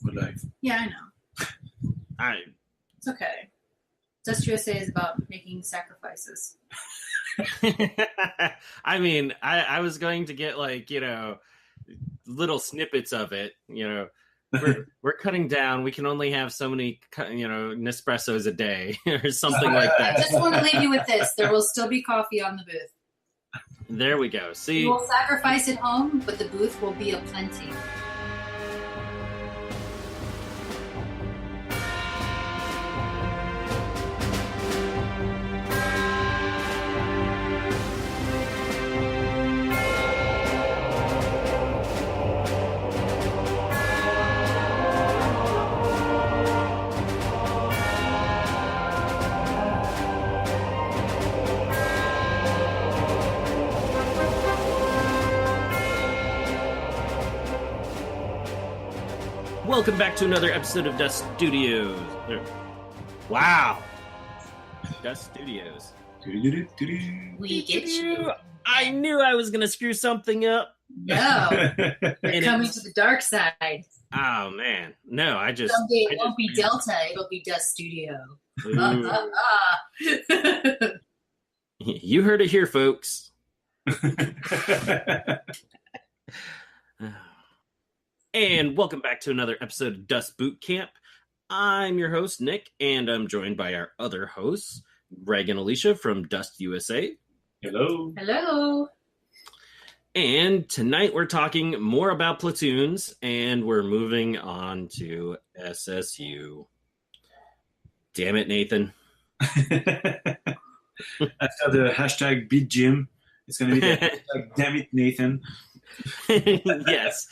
good life. Yeah, I know. It's okay. Dust USA is about making sacrifices. I mean, I was going to get little snippets of it. We're cutting down. We can only have so many, Nespressos a day or something like that. I just want to leave you with this. There will still be coffee on the booth. There we go. See, we will sacrifice at home, but the booth will be aplenty. Welcome back to another episode of Dust Studios. Wow. Dust Studios. We get you. I knew I was going to screw something up. No. You're coming to the dark side. Oh, man. No, Someday it won't be Delta. It'll be Dust Studio. You heard it here, folks. And welcome back to another episode of Dust Bootcamp. I'm your host, Nick, and I'm joined by our other hosts, Greg and Alicia from Dust USA. Hello. Hello. And tonight we're talking more about Platoons, and we're moving on to SSU. Damn it, Nathan. After the hashtag beat Jim, it's going to be the hashtag damn it, Nathan. yes.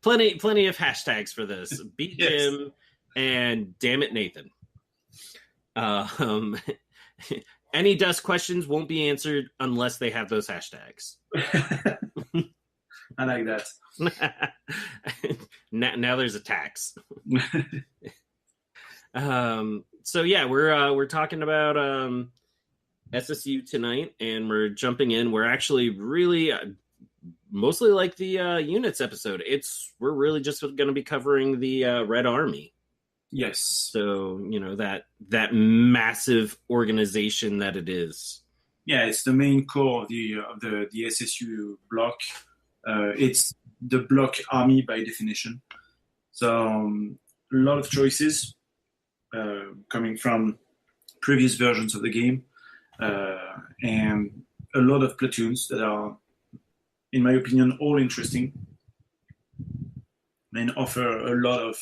Plenty of hashtags for this. Beat Jim and damn it, Nathan. Any Dust questions won't be answered unless they have those hashtags. I like that. now there's a tax. So yeah, we're talking about SSU tonight, and we're jumping in. We're actually really mostly like the units episode. We're really just going to be covering the Red Army. Yes. So that massive organization that it is. Yeah, it's the main core of the SSU block. It's the block army by definition. So a lot of choices coming from previous versions of the game, and a lot of platoons that are, in my opinion, all interesting and offer a lot of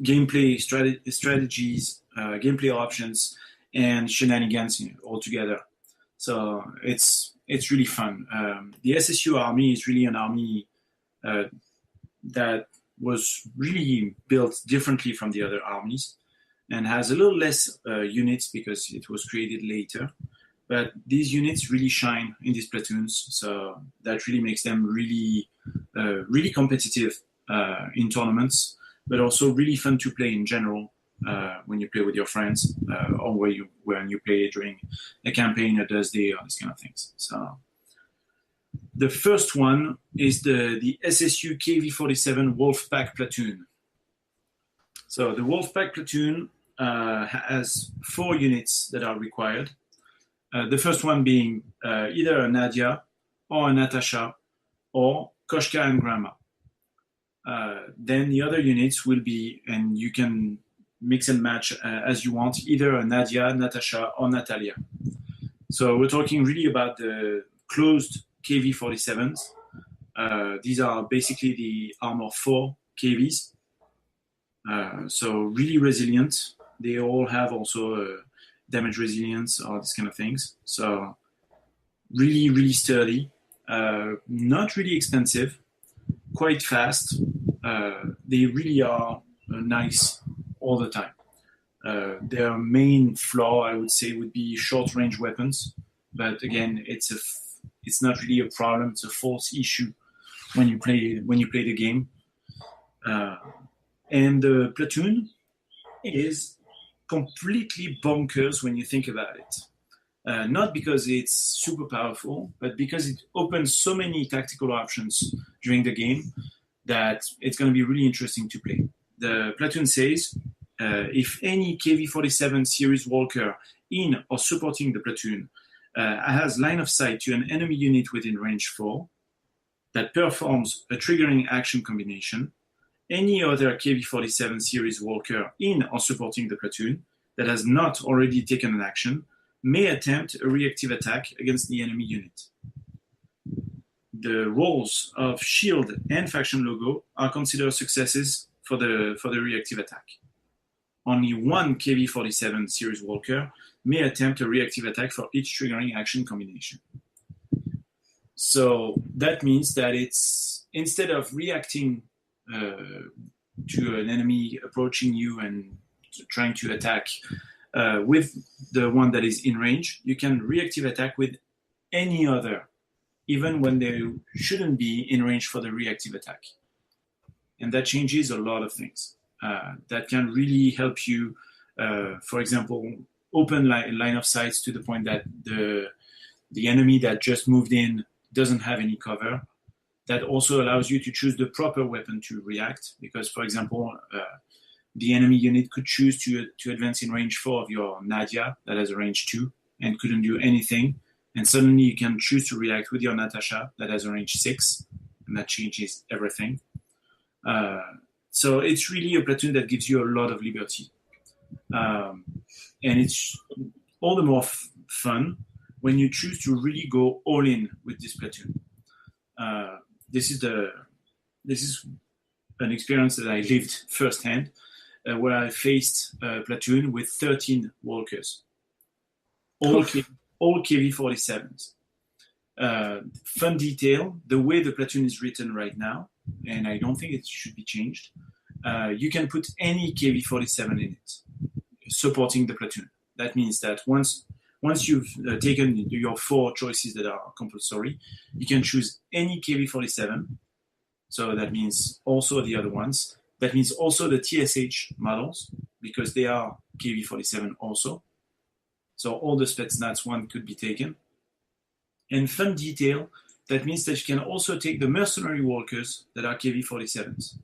gameplay strategies, gameplay options, and shenanigans all together. So it's really fun. The SSU army is really an army that was really built differently from the other armies and has a little less units because it was created later. But these units really shine in these platoons, so that really makes them really competitive in tournaments, but also really fun to play in general when you play with your friends or when you play during a campaign, a Dust Day, or these kind of things. So the first one is the SSU KV-47 Wolfpack Platoon. So the Wolfpack Platoon has 4 units that are required. The first one being either a Nadia or a Natasha or Koshka and Grandma. Then the other units will be, and you can mix and match as you want, either a Nadia, Natasha, or Natalia. So we're talking really about the closed KV-47s. These are basically the Armor 4 KVs. So really resilient. They all have also damage resilience or this kind of things. So really, really sturdy. Not really expensive. Quite fast. They really are nice all the time. Their main flaw, I would say, would be short-range weapons. But again, it's not really a problem. It's a false issue when you play the game. And the platoon is completely bonkers when you think about it. Not because it's super powerful, but because it opens so many tactical options during the game that it's going to be really interesting to play. The platoon says, if any KV-47 series walker in or supporting the platoon has line of sight to an enemy unit within range 4 that performs a triggering action combination, any other KV-47 series walker in or supporting the platoon that has not already taken an action may attempt a reactive attack against the enemy unit. The roles of shield and faction logo are considered successes for the reactive attack. Only one KV-47 series walker may attempt a reactive attack for each triggering action combination. So that means that it's, instead of reacting to an enemy approaching you and trying to attack with the one that is in range, you can reactive attack with any other, even when they shouldn't be in range for the reactive attack. And that changes a lot of things. That can really help you, for example, open line of sights to the point that the enemy that just moved in doesn't have any cover. That also allows you to choose the proper weapon to react, because, for example, the enemy unit could choose to advance in range 4 of your Nadia that has a range 2 and couldn't do anything. And suddenly you can choose to react with your Natasha that has a range 6, and that changes everything. So it's really a platoon that gives you a lot of liberty. And it's all the more fun when you choose to really go all in with this platoon. This is an experience that I lived firsthand, where I faced a platoon with 13 walkers, all KV-47s. Fun detail, the way the platoon is written right now, and I don't think it should be changed, you can put any KV-47 in it, supporting the platoon. That means that once you've taken your 4 choices that are compulsory, you can choose any KV-47. So that means also the other ones. That means also the TSH models, because they are KV-47 also. So all the Spetsnaz one could be taken. And fun detail, that means that you can also take the mercenary walkers that are KV-47s.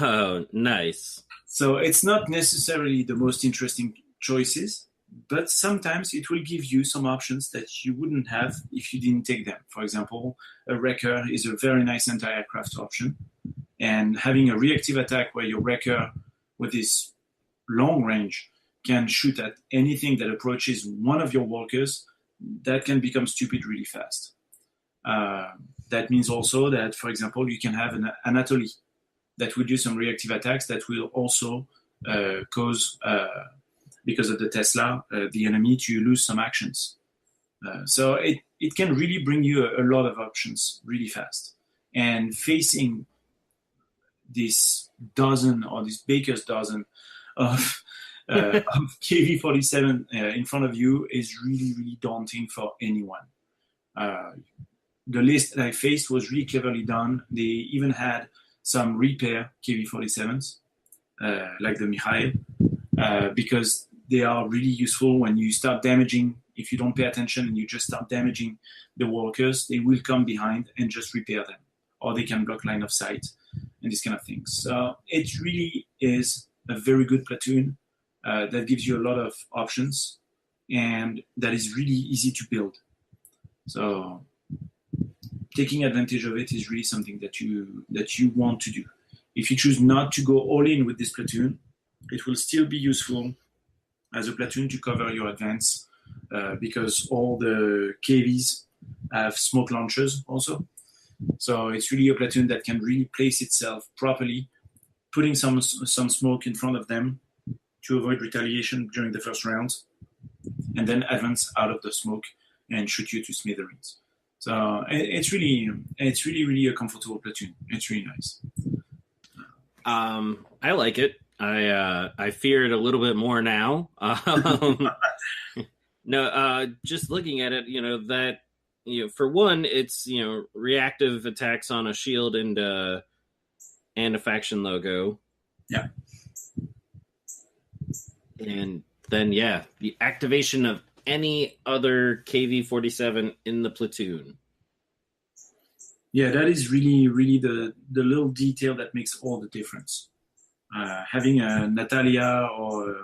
Oh, nice. So it's not necessarily the most interesting choices, but sometimes it will give you some options that you wouldn't have if you didn't take them. For example, a wrecker is a very nice anti-aircraft option, and having a reactive attack where your wrecker with this long range can shoot at anything that approaches one of your walkers, that can become stupid really fast. That means also that, for example, you can have an Anatoly that will do some reactive attacks that will also cause, because of the Tesla, the enemy to lose some actions. So it can really bring you a lot of options really fast. And facing this dozen or this baker's dozen of KV-47 in front of you is really, really daunting for anyone. The list that I faced was really cleverly done. They even had some repair KV-47s, like the Mikhail, because they are really useful when you start damaging. If you don't pay attention and you just start damaging the walkers, they will come behind and just repair them, or they can block line of sight and these kind of things. So it really is a very good platoon that gives you a lot of options and that is really easy to build. So taking advantage of it is really something that you want to do. If you choose not to go all in with this platoon, it will still be useful as a platoon to cover your advance, because all the KVs have smoke launchers also. So it's really a platoon that can really place itself properly, putting some smoke in front of them to avoid retaliation during the first round, and then advance out of the smoke and shoot you to smithereens. So it's really a comfortable platoon. It's really nice. I like it. I fear it a little bit more now. No, just looking at it, that, for one, it's, reactive attacks on a shield and a faction logo. Yeah. And then, the activation of any other KV-47 in the platoon. Yeah, that is really the little detail that makes all the difference. Having a Natalia or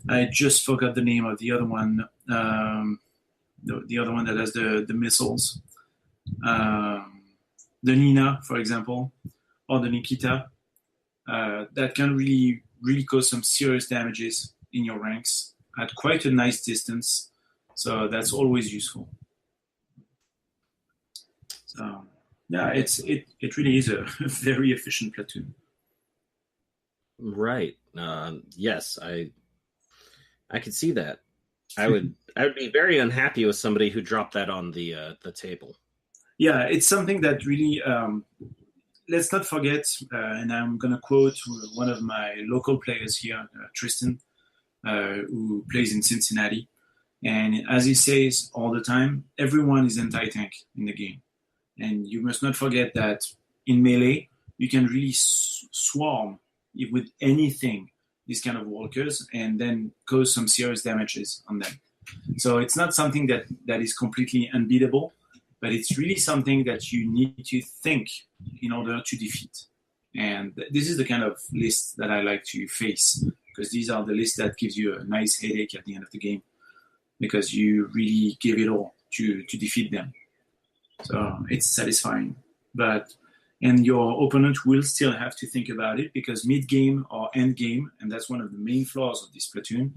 I just forgot the name of the other one. The other one that has the missiles. The Nina, for example, or the Nikita, that can really cause some serious damages in your ranks at quite a nice distance. So that's always useful. So yeah, it really is a very efficient platoon. Right. Yes, I could see that. I would be very unhappy with somebody who dropped that on the table. Yeah, it's something that really. Let's not forget, and I'm going to quote one of my local players here, Tristan, who plays in Cincinnati. And as he says all the time, everyone is anti-tank in the game. And you must not forget that in melee, you can really swarm with anything, these kind of walkers, and then cause some serious damages on them. So it's not something that is completely unbeatable, but it's really something that you need to think in order to defeat. And this is the kind of list that I like to face, because these are the lists that gives you a nice headache at the end of the game, because you really give it all to defeat them. So it's satisfying. And your opponent will still have to think about it, because mid-game or end-game, and that's one of the main flaws of this platoon,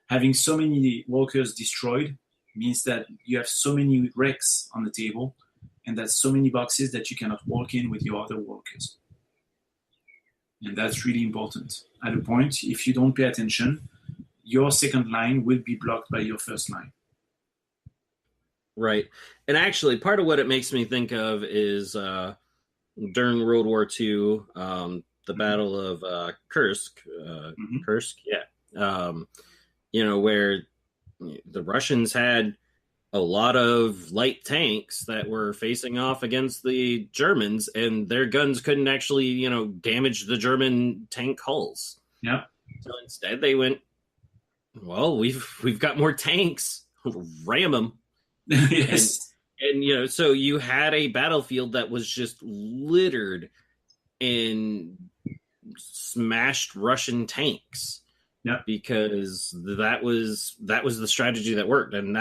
having so many walkers destroyed means that you have so many wrecks on the table, and that's so many boxes that you cannot walk in with your other walkers. And that's really important. At a point, if you don't pay attention, your second line will be blocked by your first line. Right. And actually, part of what it makes me think of is during World War II, the Battle of Kursk. Kursk, yeah. Where the Russians had a lot of light tanks that were facing off against the Germans, and their guns couldn't actually, damage the German tank hulls. Yeah. So instead, they went, well, we've got more tanks, ram them. Yes. And so you had a battlefield that was just littered in smashed Russian tanks. Yeah. Because that was the strategy that worked, and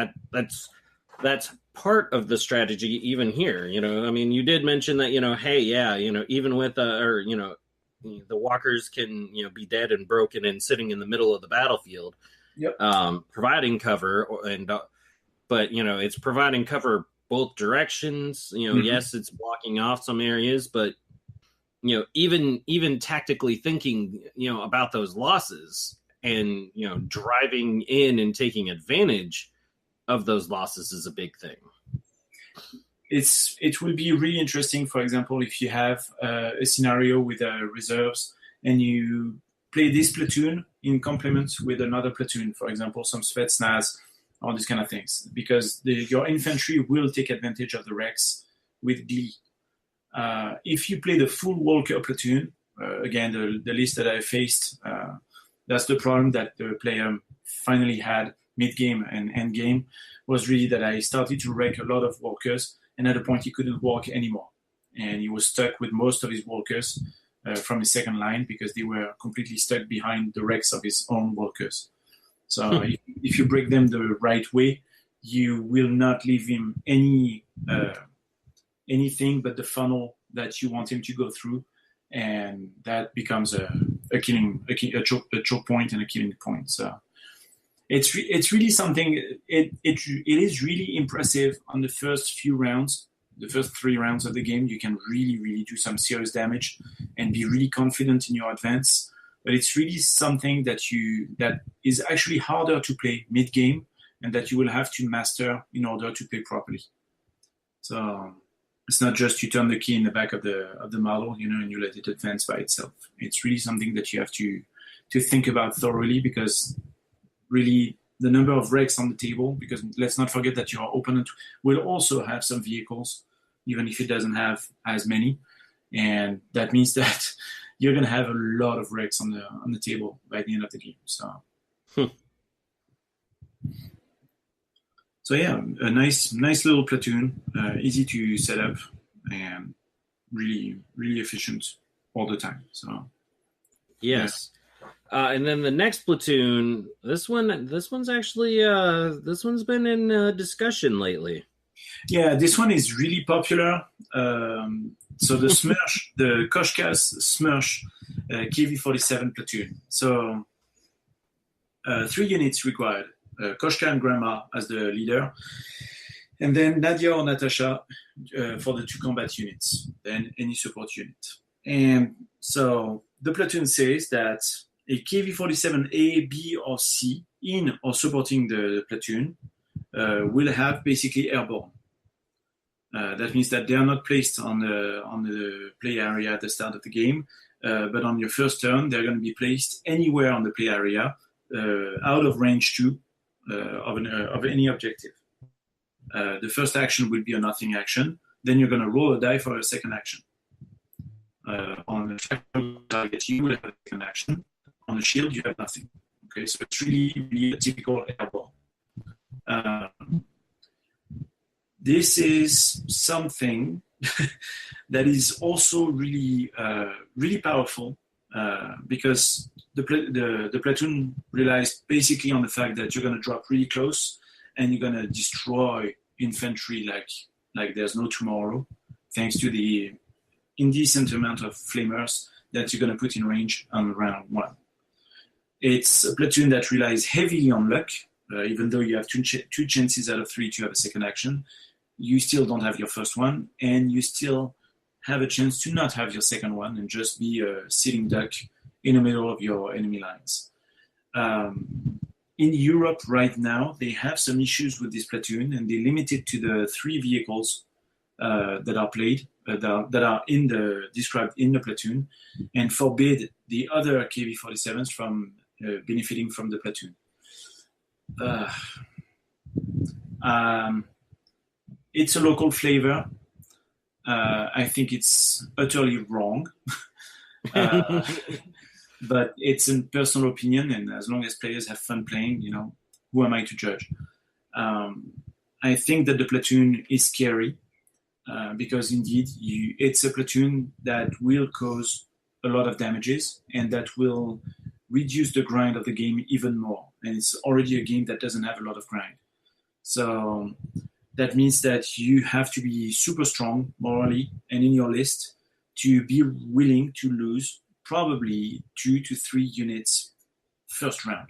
that's part of the strategy even here. I mean, you did mention that, hey, yeah, even with the walkers can be dead and broken and sitting in the middle of the battlefield. Yep. Providing cover, but it's providing cover both directions. Yes, it's blocking off some areas, but even tactically thinking about those losses and driving in and taking advantage of those losses is a big thing. It will be really interesting, for example, if you have a scenario with reserves and you play this platoon in complement with another platoon, for example, some Spetsnaz, all these kind of things, because your infantry will take advantage of the wrecks with glee. If you play the full Walker platoon, again, the list that I faced, that's the problem that the player finally had mid-game and end-game, was really that I started to wreck a lot of walkers, and at a point he couldn't walk anymore. And he was stuck with most of his walkers from his second line, because they were completely stuck behind the wrecks of his own walkers. So if you break them the right way, you will not leave him anything but the funnel that you want him to go through, and that becomes a choke point and a killing point. So it's really something. It is really impressive on the first few rounds. The first 3 rounds of the game, you can really do some serious damage and be really confident in your advance. But it's really something that is actually harder to play mid-game, and that you will have to master in order to play properly. So it's not just you turn the key in the back of the model, and you let it advance by itself. It's really something that you have to think about thoroughly, because really the number of wrecks on the table, because let's not forget that your opponent will also have some vehicles, even if it doesn't have as many. And that means that you're going to have a lot of wrecks on the table by the end of the game. So, So yeah, a nice little platoon, easy to set up. and really, really efficient all the time. So yes. And then the next platoon, this one's actually this one's been in discussion lately. Yeah, this one is really popular. So the Smersh, the Koshka's Smersh KV-47 platoon. So 3 units required. Koshka and Grandma as the leader. And then Nadia or Natasha for the 2 combat units. Then any support unit. And so the platoon says that a KV-47A, B, or C in or supporting the platoon will have basically airborne. That means that they are not placed on the play area at the start of the game, but on your first turn, they're going to be placed anywhere on the play area out of range 2 of any objective. The first action will be a nothing action. Then you're going to roll a die for a second action. On the target, you will have a second action. On the shield, you have nothing. Okay, so it's really, really a typical airborne. This is something that is also really, really powerful because the platoon relies basically on the fact that you're going to drop really close and you're going to destroy infantry like there's no tomorrow, thanks to the indecent amount of flamers that you're going to put in range on round 1. It's a platoon that relies heavily on luck, even though you have 2 chances out of 3 to have a second action. You still don't have your first one, and you still have a chance to not have your second one and just be a sitting duck in the middle of your enemy lines. In Europe right now, they have some issues with this platoon, and they limit it to the 3 vehicles that are played, that are described in the platoon, and forbid the other KV-47s from benefiting from the platoon. It's a local flavor. I think it's utterly wrong. But it's a personal opinion, and as long as players have fun playing, who am I to judge? I think that the platoon is scary because indeed it's a platoon that will cause a lot of damages and that will reduce the grind of the game even more. And it's already a game that doesn't have a lot of grind. So that means that you have to be super strong morally and in your list to be willing to lose probably 2 to 3 units first round.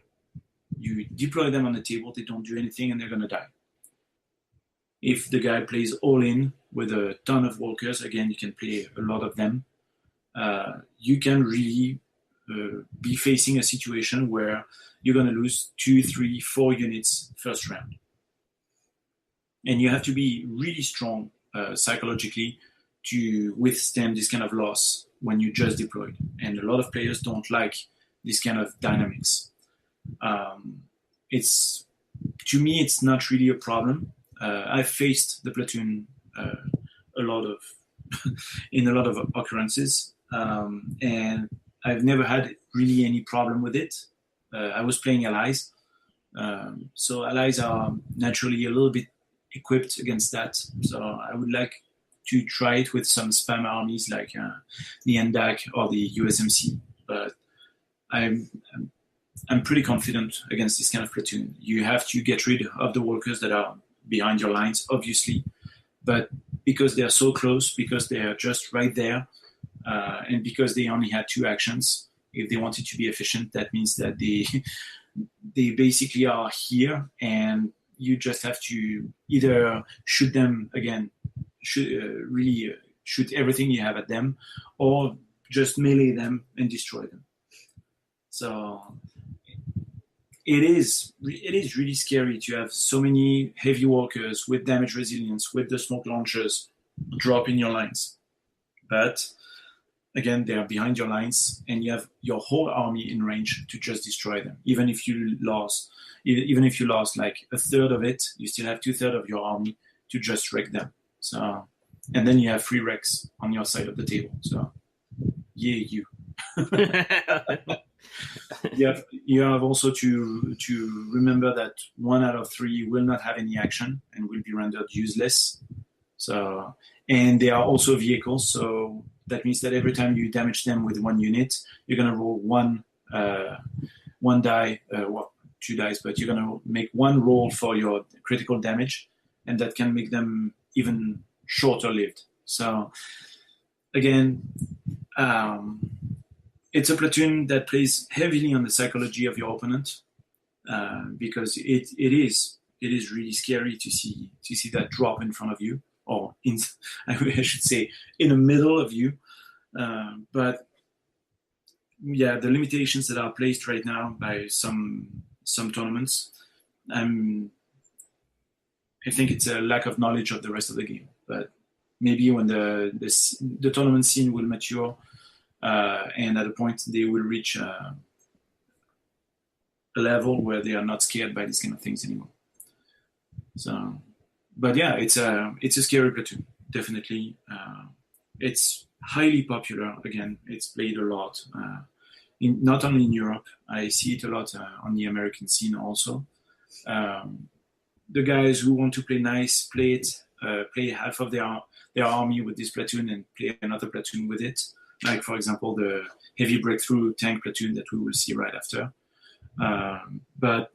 You deploy them on the table, they don't do anything, and they're going to die. If the guy plays all in with a ton of walkers, again, you can play a lot of them, you can really be facing a situation where you're going to lose 2, 3, 4 units first round. And you have to be really strong psychologically to withstand this kind of loss when you just deployed. And a lot of players don't like this kind of dynamics. To me, it's not really a problem. I've faced the platoon in a lot of occurrences, and I've never had really any problem with it. I was playing allies, so allies are naturally a little bit equipped against that. So I would like to try it with some spam armies like the NDAC or the USMC, but I'm pretty confident against this kind of platoon. You have to get rid of the walkers that are behind your lines, obviously, but because they're so close, because they are just right there, and because they only had 2 actions, if they wanted to be efficient, that means that they basically are here, and you just have to either shoot them again, really shoot everything you have at them, or just melee them and destroy them. So it is really scary to have so many heavy walkers with damage resilience, with the smoke launchers drop in your lines. But again, they are behind your lines, and you have your whole army in range to just destroy them. Even if you lost like a third of it, you still have 2/3 of your army to just wreck them. So, and then you have 3 wrecks on your side of the table. So, yeah, you. You have also to remember that 1 out of 3 will not have any action and will be rendered useless. So, and they are also vehicles, so that means that every time you damage them with one unit, you're gonna roll one die, well, 2 dice, but you're gonna make one roll for your critical damage, and that can make them even shorter lived. So, again, it's a platoon that plays heavily on the psychology of your opponent, because it is really scary to see that drop in front of you, or I should say in the middle of you. But yeah, the limitations that are placed right now by some tournaments, I think it's a lack of knowledge of the rest of the game. But maybe when the tournament scene will mature, and at a point they will reach a level where they are not scared by these kind of things anymore. So, but yeah, it's a scary platoon, definitely. It's highly popular. Again, it's played a lot, not only in Europe. I see it a lot on the American scene also. The guys who want to play nice play it, play half of their army with this platoon and play another platoon with it. Like, for example, the heavy breakthrough tank platoon that we will see right after. But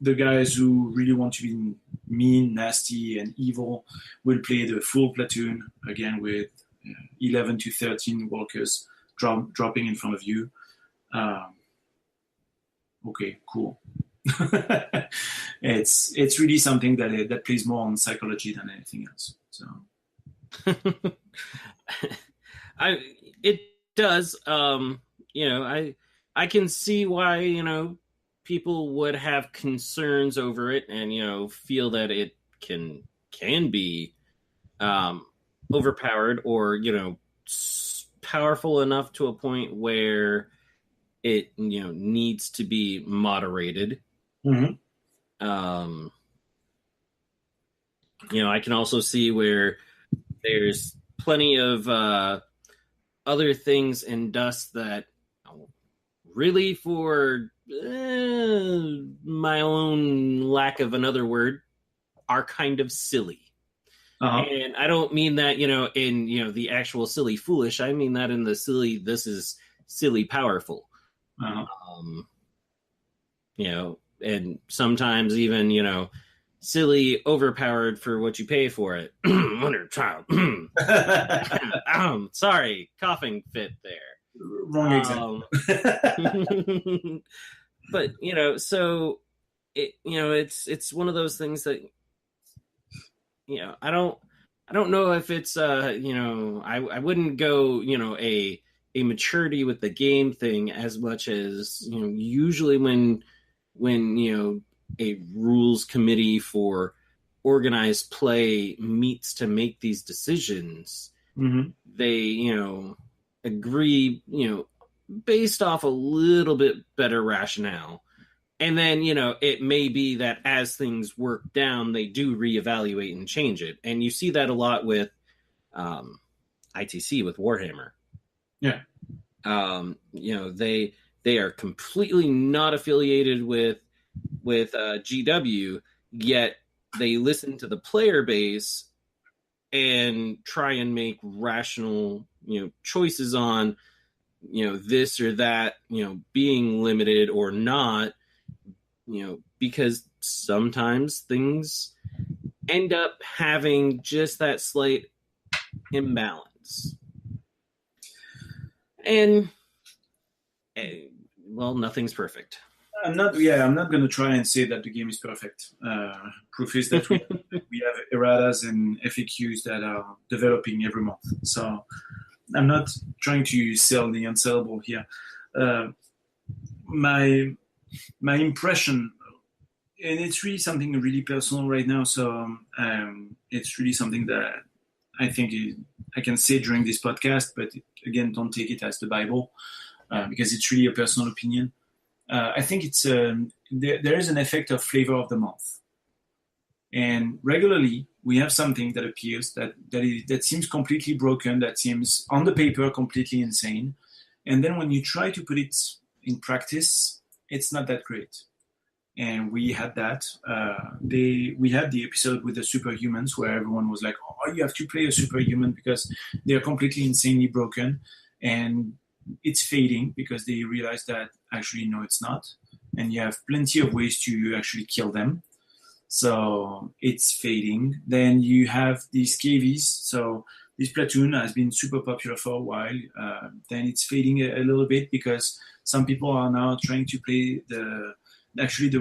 the guys who really want to be mean, nasty, and evil will play the full platoon, again with 11 to 13 walkers dropping in front of you. Okay, cool. It's really something that plays more on psychology than anything else. So, it does. I can see why people would have concerns over it, and feel that it can be overpowered, or powerful enough to a point where it needs to be moderated. Mm-hmm. I can also see where there's plenty of other things in Dust that really, for my own lack of another word, are kind of silly. Uh-huh. And I don't mean that, in the actual silly foolish. I mean that in the silly, this is silly powerful. Uh-huh. And sometimes even, silly overpowered for what you pay for it. Wonder Child. Sorry, coughing fit there. Wrong example. But so it's one of those things that I don't know if it's I wouldn't go a maturity with the game thing as much as usually when a rules committee for organized play meets to make these decisions, mm-hmm. They agree based off a little bit better rationale, and then it may be that as things work down, they do reevaluate and change it. And you see that a lot with ITC, with Warhammer. Yeah. They are completely not affiliated with GW, yet they listen to the player base and try and make rational choices on this or that being limited or not, because sometimes things end up having just that slight imbalance. And well, nothing's perfect. I'm not going to try and say that the game is perfect. Proof is that we have erratas and FAQs that are developing every month. So I'm not trying to sell the unsellable here. My impression, and it's really something really personal right now. So it's really something that I think I can say during this podcast, but again, don't take it as the Bible, because it's really a personal opinion. I think it's there is an effect of flavor of the month, and regularly we have something that appears that seems completely broken, that seems on the paper completely insane, and then when you try to put it in practice, it's not that great. and we had that. We had the episode with the superhumans where everyone was like, "Oh, you have to play a superhuman because they're completely insanely broken," and it's fading because they realize that actually no, it's not, and you have plenty of ways to actually kill them. So it's fading. Then you have these KVs. So this platoon has been super popular for a while. Then it's fading a little bit because some people are now trying to play the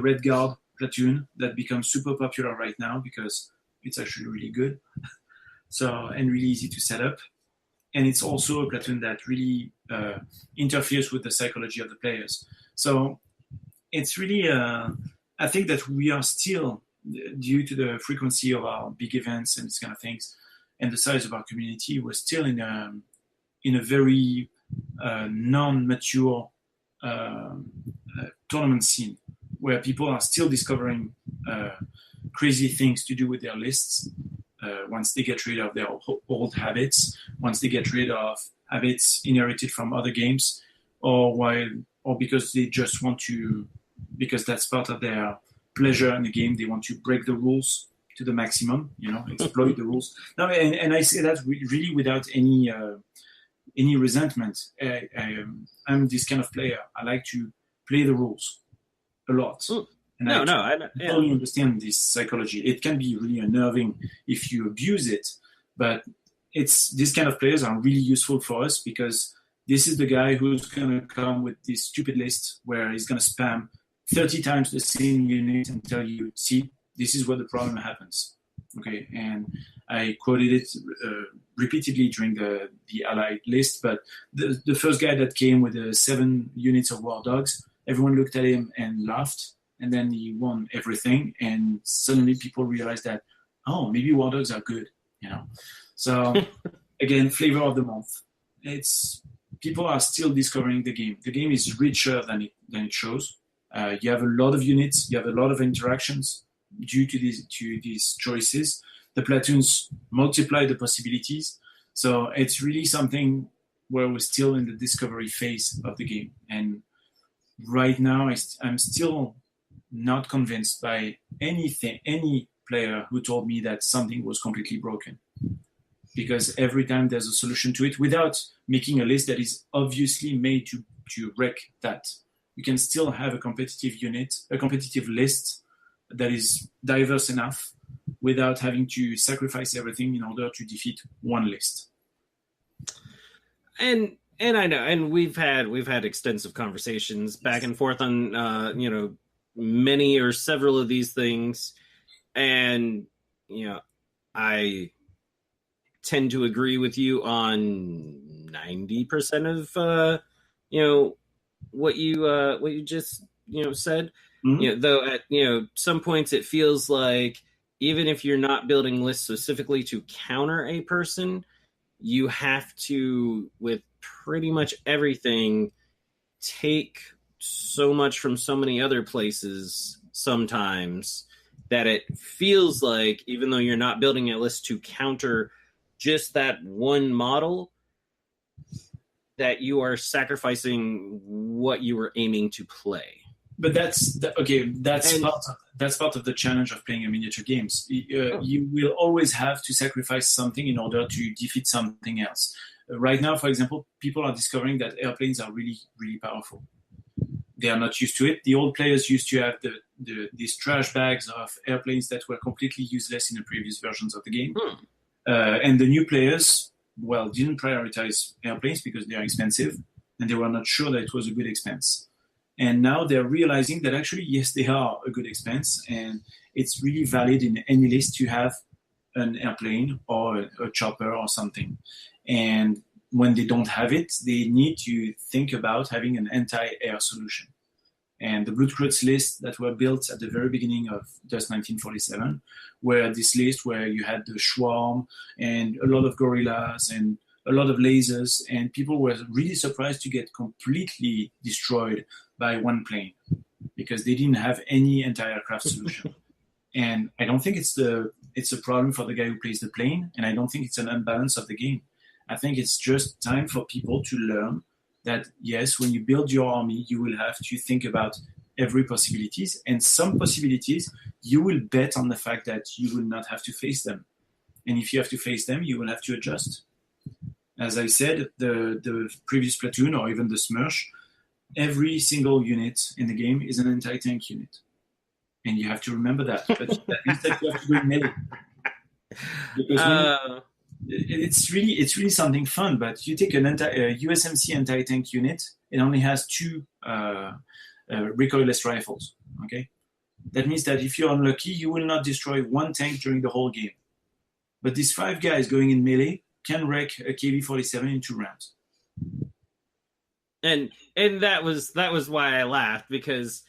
Red Guard platoon that becomes super popular right now because it's actually really good. So, and really easy to set up. And it's also a platoon that really interferes with the psychology of the players. So it's really, I think that we are still, due to the frequency of our big events and these kind of things, and the size of our community, we're still in a very non-mature tournament scene where people are still discovering crazy things to do with their lists once they get rid of their old habits, once they get rid of habits inherited from other games, or because they just want to, because that's part of their pleasure in the game, they want to break the rules to the maximum, exploit the rules. No, and I say that really without any resentment. I'm this kind of player. I like to play the rules a lot. And I totally understand this psychology. It can be really unnerving if you abuse it, but these kind of players are really useful for us because this is the guy who's going to come with this stupid list where he's going to spam 30 times the same unit and tell you, see, this is where the problem happens. Okay, and I quoted it repeatedly during the Allied list, but the first guy that came with the 7 units of War Dogs, everyone looked at him and laughed, and then he won everything, and suddenly people realized that, oh, maybe War Dogs are good, So, again, flavor of the month. People are still discovering the game. The game is richer than it shows. You have a lot of units, you have a lot of interactions due to these choices. The platoons multiply the possibilities. So it's really something where we're still in the discovery phase of the game. And right now, I'm still not convinced by any player who told me that something was completely broken. Because every time there's a solution to it, without making a list that is obviously made to wreck that. You can still have a competitive list that is diverse enough without having to sacrifice everything in order to defeat one list. And I know, and we've had extensive conversations back and forth on many or several of these things, and I tend to agree with you on 90% of what you just said. Mm-hmm. Though at some points it feels like even if you're not building lists specifically to counter a person, you have to, with pretty much everything, take so much from so many other places sometimes that it feels like even though you're not building a list to counter just that one model, that you are sacrificing what you were aiming to play. But that's part of the challenge of playing a miniature games. You will always have to sacrifice something in order to defeat something else. Right now, for example, people are discovering that airplanes are really, really powerful. They are not used to it. The old players used to have these trash bags of airplanes that were completely useless in the previous versions of the game. And the new players, didn't prioritize airplanes because they are expensive, and they were not sure that it was a good expense. And now they're realizing that actually, yes, they are a good expense, and it's really valid in any list to have an airplane or a chopper or something. And when they don't have it, they need to think about having an anti-air solution. And the Bloodcruts list that were built at the very beginning of Dust 1947 were this list where you had the Schwarm and a lot of gorillas and a lot of lasers, and people were really surprised to get completely destroyed by one plane because they didn't have any anti-aircraft solution. And I don't think it's a problem for the guy who plays the plane, and I don't think it's an unbalance of the game. I think it's just time for people to learn that, yes, when you build your army, you will have to think about every possibilities, and some possibilities you will bet on the fact that you will not have to face them. And if you have to face them, you will have to adjust. As I said, the previous platoon or even the Smersh, every single unit in the game is an anti-tank unit. And you have to remember that. But that means that you have to go in melee. Because it's really something fun, but you take a USMC anti-tank unit, it only has 2 recoilless rifles, okay? That means that if you're unlucky, you will not destroy 1 tank during the whole game. But these 5 guys going in melee can wreck a KB-47 in 2 rounds. And that was why I laughed, because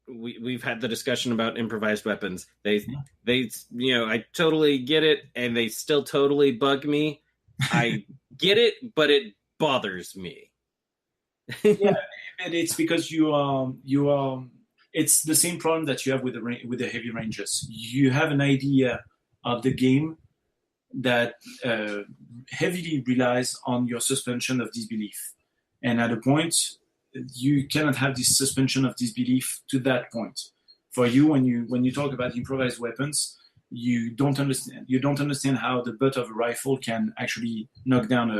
we've had the discussion about improvised weapons. They I totally get it, and they still totally bug me. I get it, but it bothers me. Yeah, and it's because you are. It's the same problem that you have with the heavy rangers. You have an idea of the game that heavily relies on your suspension of disbelief, and at a point, you cannot have this suspension of disbelief to that point. For you, when you talk about improvised weapons, you don't understand how the butt of a rifle can actually knock down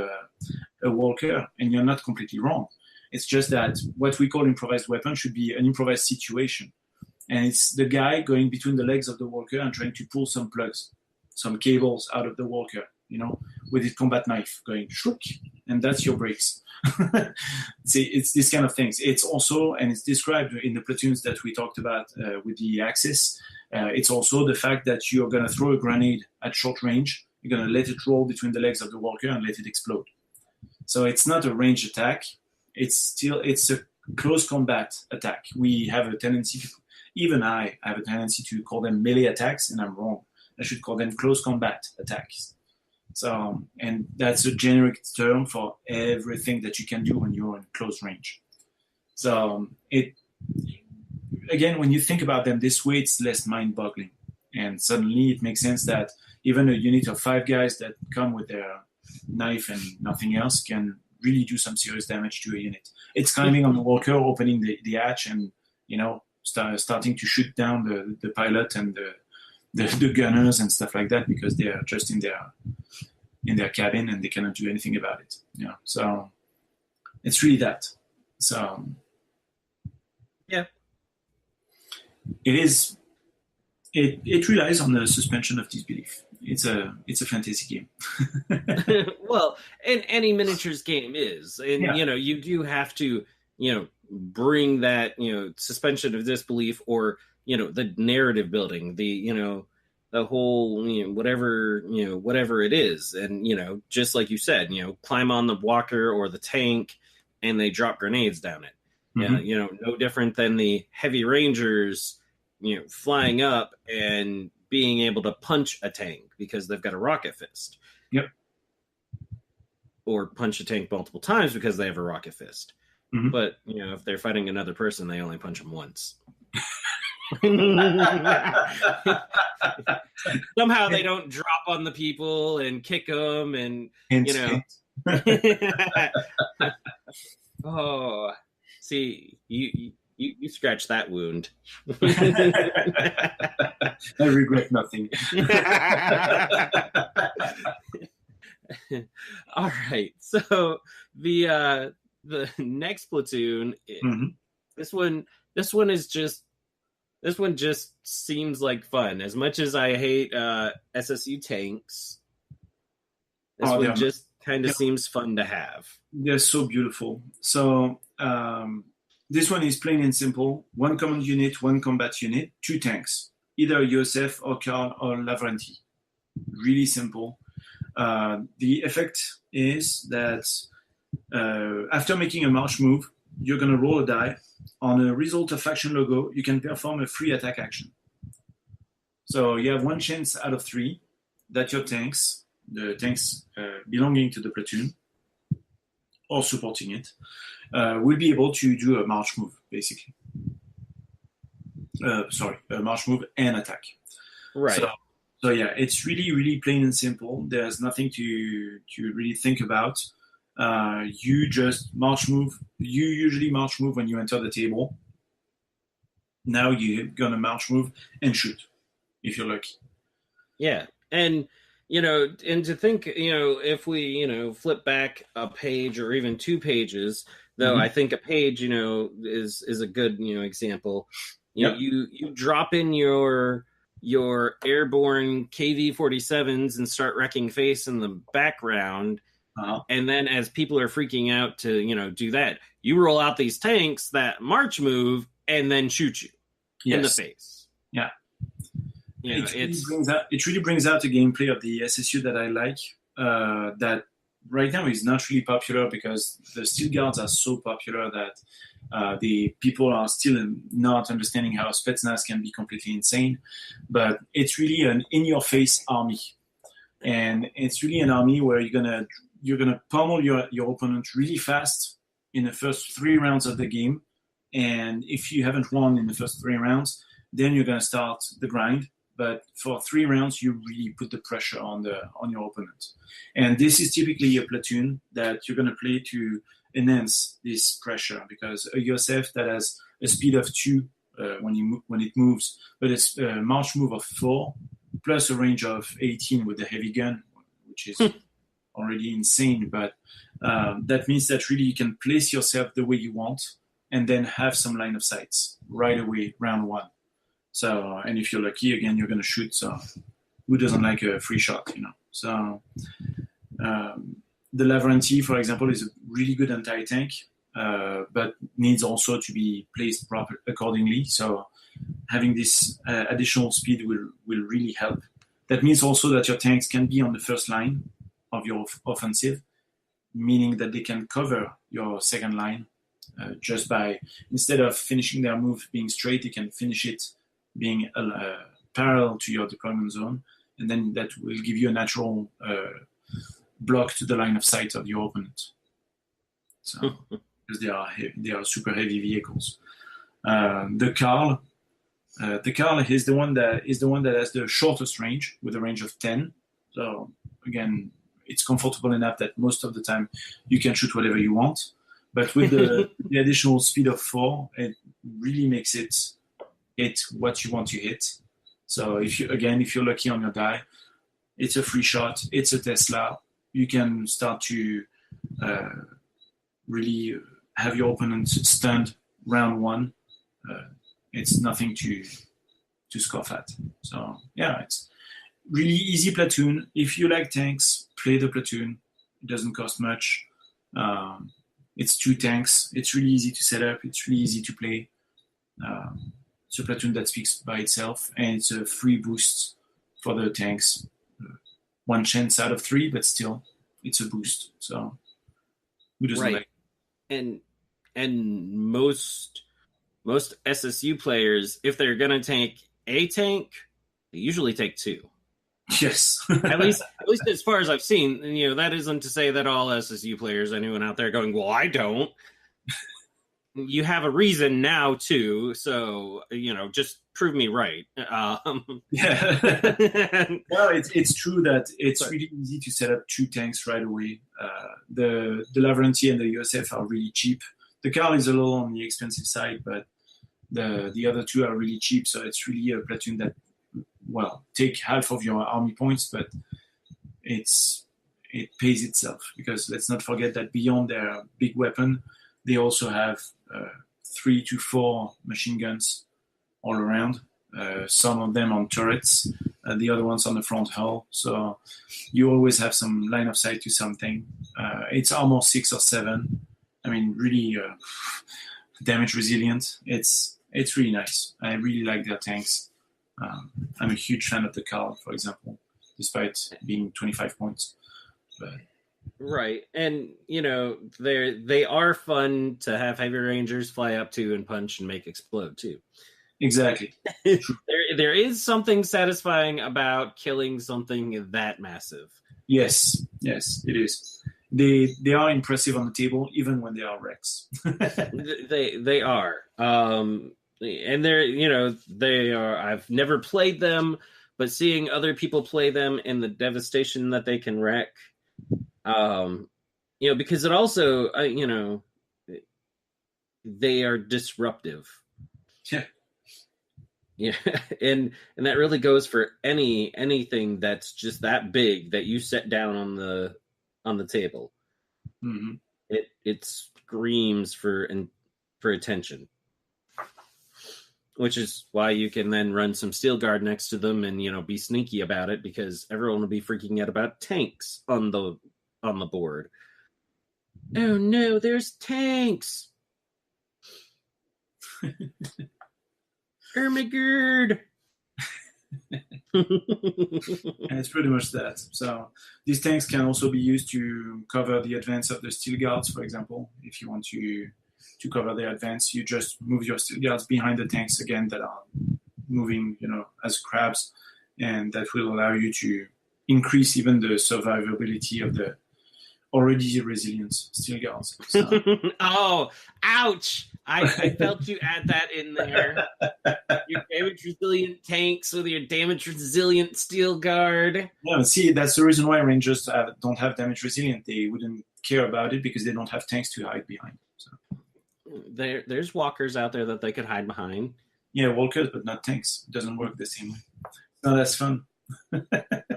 a walker, and you're not completely wrong. It's just that what we call improvised weapon should be an improvised situation, and it's the guy going between the legs of the walker and trying to pull some plugs, some cables out of the walker, with his combat knife going shook, and that's your breaks. See, it's this kind of things. It's also, and it's described in the platoons that we talked about with the Axis. It's also the fact that you're going to throw a grenade at short range. You're going to let it roll between the legs of the walker and let it explode. So it's not a range attack. It's a close combat attack. We have a tendency even I have a tendency to call them melee attacks, and I'm wrong. I should call them close combat attacks. So, and that's a generic term for everything that you can do when you're in close range. So, again, when you think about them this way, it's less mind-boggling. And suddenly it makes sense that even a unit of 5 guys that come with their knife and nothing else can really do some serious damage to a unit. It's climbing on the walker, opening the hatch, and starting to shoot down the pilot and the gunners and stuff like that, because they are just in their cabin and they cannot do anything about it. So it's really that. So yeah, it relies on the suspension of disbelief. It's a fantasy game. Well, and any miniatures game is, and you do have to bring that suspension of disbelief, or the narrative building, the whole whatever it is, and just like you said, climb on the walker or the tank and they drop grenades down it. Mm-hmm. No different than the heavy rangers flying up and being able to punch a tank because they've got a rocket fist. Yep. Or punch a tank multiple times because they have a rocket fist. Mm-hmm. But if they're fighting another person, they only punch them once. Somehow they don't drop on the people and kick them, and Oh, see, you scratch that wound. I regret nothing. All right, so the next platoon, mm-hmm. this one just seems like fun. As much as I hate SSU tanks, this one just kind of seems fun to have. They're so beautiful. So this one is plain and simple: 1 command unit, 1 combat unit, 2 tanks, either Yosef or Karl or Lavrenti. Really simple. The effect is that after making a march move, you're going to roll a die. On a result of faction logo, you can perform a free attack action. So you have 1 chance out of 3 that your tanks, the tanks belonging to the platoon or supporting it, will be able to do a march move, basically. A march move and attack. Right. So yeah, it's really, really plain and simple. There's nothing to really think about. you just march move. You usually march move when you enter the table. Now you're gonna march move and shoot if you're lucky. Yeah, and and to think, if we flip back a page or even 2 pages, though, I think a page is a good example. You drop in your airborne KV-47s and start wrecking face in the background. And then as people are freaking out to, do that, you roll out these tanks that march move and then shoot you in the face. Yeah. It really brings out the gameplay of the SSU that I like, that right now is not really popular because the steel guards are so popular that the people are still not understanding how Spetsnaz can be completely insane. But it's really an in-your-face army. And it's really an army where you're gonna pummel your opponent really fast in the first 3 rounds of the game, and if you haven't won in the first 3 rounds, then you're gonna start the grind. But for 3 rounds, you really put the pressure on your opponent, and this is typically a platoon that you're gonna play to enhance this pressure, because a USF that has a speed of 2 when it moves, but it's a march move of 4 plus a range of 18 with the heavy gun, which is already insane, but that means that really you can place yourself the way you want and then have some line of sights right away, round 1. So, and if you're lucky, again, you're going to shoot. So who doesn't like a free shot, So the Lavrenti, for example, is a really good anti-tank, but needs also to be placed accordingly. So having this additional speed will really help. That means also that your tanks can be on the first line of your offensive, meaning that they can cover your second line just by, instead of finishing their move being straight, they can finish it being parallel to your deployment zone, and then that will give you a natural block to the line of sight of your opponent. So because they are super heavy vehicles. The Carl is the one that has the shortest range, with a range of 10. So again, it's comfortable enough that most of the time you can shoot whatever you want. But with the additional speed of 4, it really makes it hit what you want to hit. So if you're lucky on your die, it's a free shot, it's a Tesla. You can start to really have your opponent stunned round 1. It's nothing to scoff at. So yeah, it's really easy platoon. If you like tanks, play the platoon. It doesn't cost much. It's 2 tanks. It's really easy to set up. It's really easy to play. It's a platoon that speaks by itself, and it's a free boost for the tanks. 1 chance out of 3, but still, it's a boost. So who doesn't like it? And most SSU players, if they're gonna take a tank, they usually take 2. Yes. at least as far as I've seen. And, that isn't to say that all SSU players, anyone out there going, well, I don't. You have a reason now too, so just prove me right. Yeah. No, it's true that it's really easy to set up 2 tanks right away. The Lavrenti and the USF are really cheap. The Carl is a little on the expensive side, but the other 2 are really cheap. So it's really a platoon that, take half of your army points, but it pays itself, because let's not forget that beyond their big weapon, they also have 3 to 4 machine guns all around. Some of them on turrets, the other ones on the front hull. So you always have some line of sight to something. It's armor 6 or 7. I mean, really damage resilient. It's really nice. I really like their tanks. I'm a huge fan of the Carl, for example, despite being 25 points. But right, and they are fun to have heavy rangers fly up to and punch and make explode too. Exactly. there is something satisfying about killing something that massive. Yes, it is. They are impressive on the table, even when they are wrecks. they are. And they are. I've never played them, but seeing other people play them and the devastation that they can wreak, because it also, they are disruptive. Yeah. Yeah, and that really goes for anything that's just that big that you set down on the table. Mm-hmm. It screams for attention, which is why you can then run some steel guard next to them and be sneaky about it, because everyone will be freaking out about tanks on the board. Oh no, there's tanks. Ermagerd. And it's pretty much that. So these tanks can also be used to cover the advance of the steel guards, for example. If you want to cover their advance, you just move your steel guards behind the tanks again that are moving, as crabs, and that will allow you to increase even the survivability of the already resilient steel guards. So. Oh, ouch! I felt you add that in there. Your damage resilient tanks with your damage resilient steel guard. Yeah, see, that's the reason why Rangers don't have damage resilient. They wouldn't care about it because they don't have tanks to hide behind. So. There's walkers out there that they could hide behind. Yeah, walkers, but not tanks. It doesn't work the same way. No, that's fun. I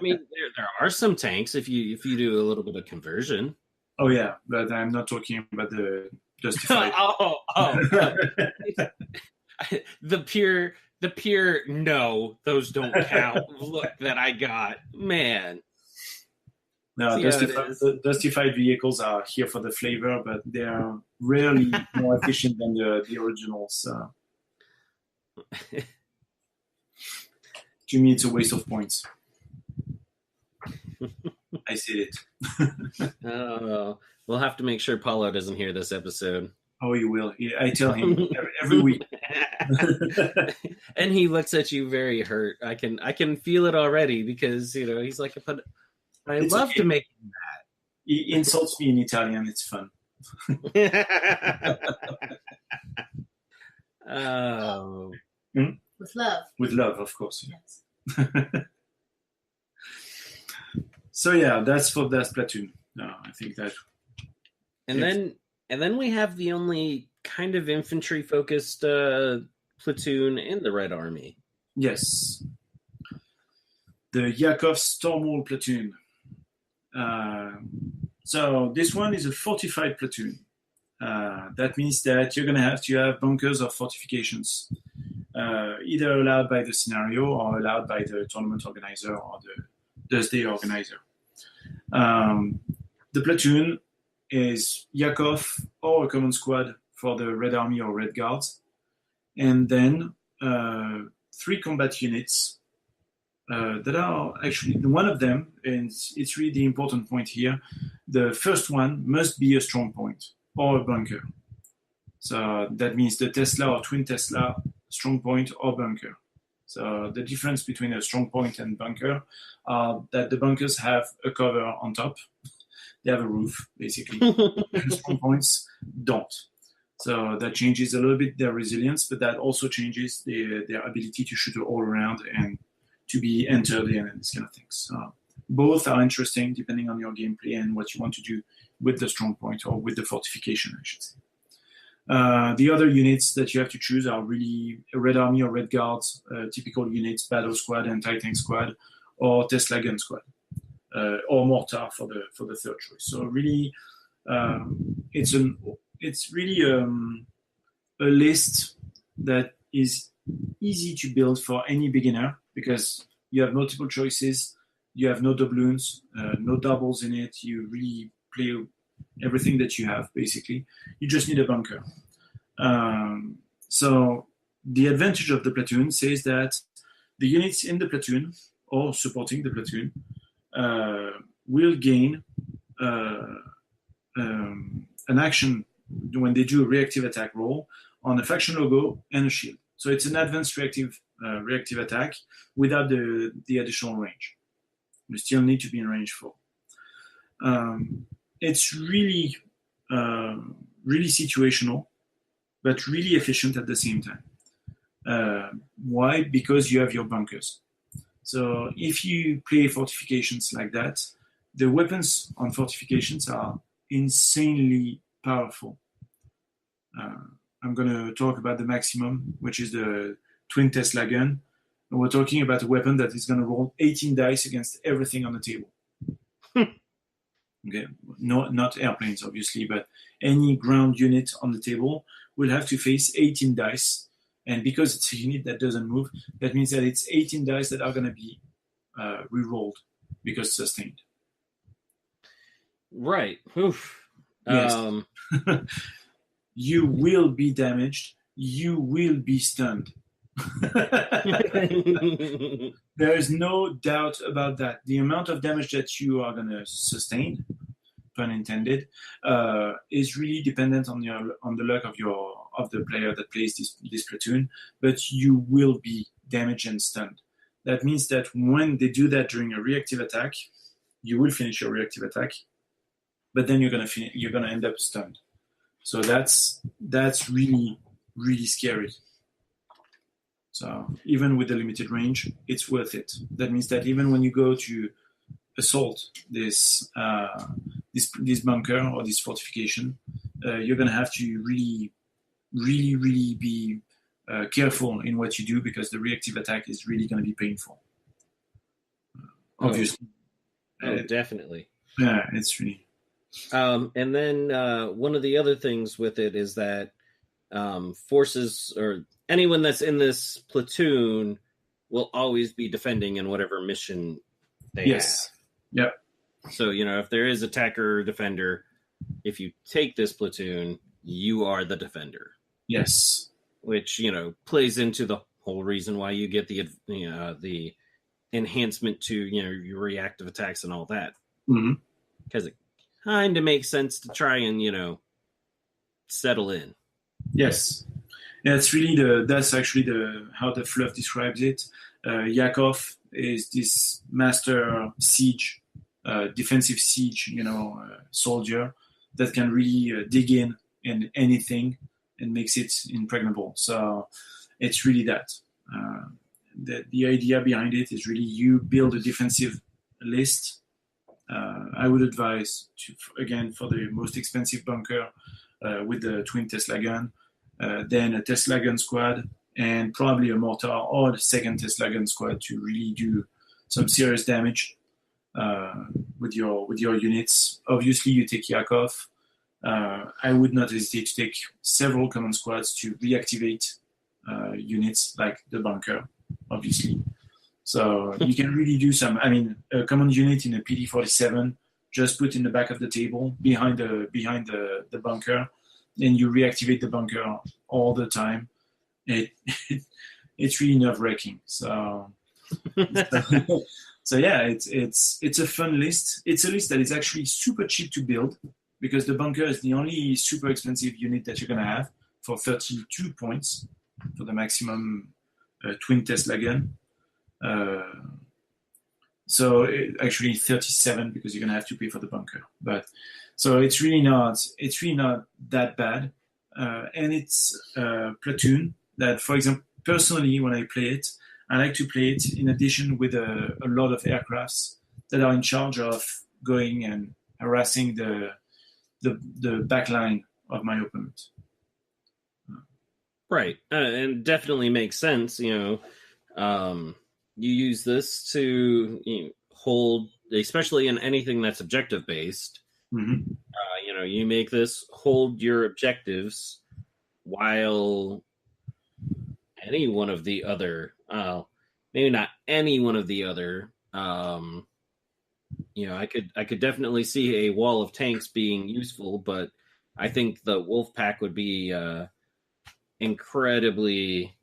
mean, there are some tanks if you do a little bit of conversion. Oh yeah, but I'm not talking about the justified. The pure no, those don't count. Look that I got, man. No, justified vehicles are here for the flavor, but they are rarely more efficient than the originals. So. To me, it's a waste of points. I said it. Oh, we'll have to make sure Paulo doesn't hear this episode. Oh, you will. Yeah, I tell him every week. And he looks at you very hurt. I can feel it already because he's like, but I love to make him mad. He insults me in Italian. It's fun. Oh. Hmm? With love. With love, of course. Yes. So yeah, that's for Dust Platoon. No, I think that. And then we have the only kind of infantry focused platoon in the Red Army. Yes. The Yakov Stormwall Platoon. So this one is a fortified platoon. That means that you're going to have bunkers or fortifications, either allowed by the scenario or allowed by the tournament organizer or the Thursday organizer. The platoon is Yakov or a common squad for the Red Army or Red Guards, and then 3 combat units that are actually one of them, and it's really the important point here. The first one must be a strong point or a bunker. So that means the Tesla or twin Tesla, strong point or bunker. So the difference between a strong point and bunker are that the bunkers have a cover on top. They have a roof, basically. Strong points don't. So that changes a little bit their resilience, but that also changes their ability to shoot all around and to be entered in and this kind of things. So both are interesting depending on your gameplay and what you want to do with the strong point or with the fortification, I should say. The other units that you have to choose are really Red Army or Red Guards, typical units, Battle Squad, Anti-Tank Squad, or Tesla Gun Squad, or Mortar for the third choice. So really, it's really a list that is easy to build for any beginner because you have multiple choices, you have no doubloons, no doubles in it. You really play everything that you have, basically. You just need a bunker. So the advantage of the platoon says that the units in the platoon or supporting the platoon will gain an action when they do a reactive attack roll on a faction logo and a shield. So it's an advanced reactive attack without the additional range. You still need to be in range 4. It's really situational, but really efficient at the same time. Why? Because you have your bunkers. So if you play fortifications like that, the weapons on fortifications are insanely powerful. I'm going to talk about the maximum, which is the twin Tesla gun. And we're talking about a weapon that is going to roll 18 dice against everything on the table. Okay, no, not airplanes, obviously, but any ground unit on the table will have to face 18 dice. And because it's a unit that doesn't move, that means that it's 18 dice that are going to be re-rolled because sustained. Right. Oof. Yes. You will be damaged. You will be stunned. There is no doubt about that. The amount of damage that you are going to sustain, pun intended, is really dependent on the luck of the player that plays this platoon. But you will be damaged and stunned. That means that when they do that during a reactive attack, you will finish your reactive attack, but then you're gonna end up stunned. So that's really, really scary. So even with the limited range, it's worth it. That means that even when you go to assault this bunker or this fortification, you're going to have to really, really, really be careful in what you do, because the reactive attack is really going to be painful. Obviously. Definitely. Yeah, it's really. And then one of the other things with it is that forces or anyone that's in this platoon will always be defending in whatever mission they have. Yep. So, if there is attacker or defender, if you take this platoon, you are the defender. Yes. Which, plays into the whole reason why you get the enhancement to, your reactive attacks and all that. Because it kind of makes sense to try and, settle in. Yes. Yeah, it's really that's actually how the fluff describes it. Yakov is this master siege, defensive siege, soldier that can really dig in anything and makes it impregnable. So it's really that. The idea behind it is really you build a defensive list. I would advise again for the most expensive bunker with the twin Tesla gun. Then a Tesla gun squad, and probably a mortar or the second Tesla gun squad to really do some serious damage with your units. Obviously, you take Yakov. I would not hesitate to take several common squads to reactivate units like the bunker, obviously. So you can really do some. I mean, a common unit in a PD-47 just put in the back of the table behind the bunker. And you reactivate the bunker all the time. It's really nerve-wracking. So yeah, it's a fun list. It's a list that is actually super cheap to build, because the bunker is the only super expensive unit that you're gonna have for 32 points for the maximum twin Tesla gun. So actually 37, because you're gonna have to pay for the bunker. But so it's really not that bad, and it's a platoon that, for example, personally when I play it, I like to play it in addition with a lot of aircrafts that are in charge of going and harassing the back line of my opponent. Right, and definitely makes sense. You use this to hold, especially in anything that's objective based. Mm-hmm. You make this hold your objectives while any one of the other, maybe not any one of the other. I could definitely see a wall of tanks being useful, but I think the wolf pack would be incredibly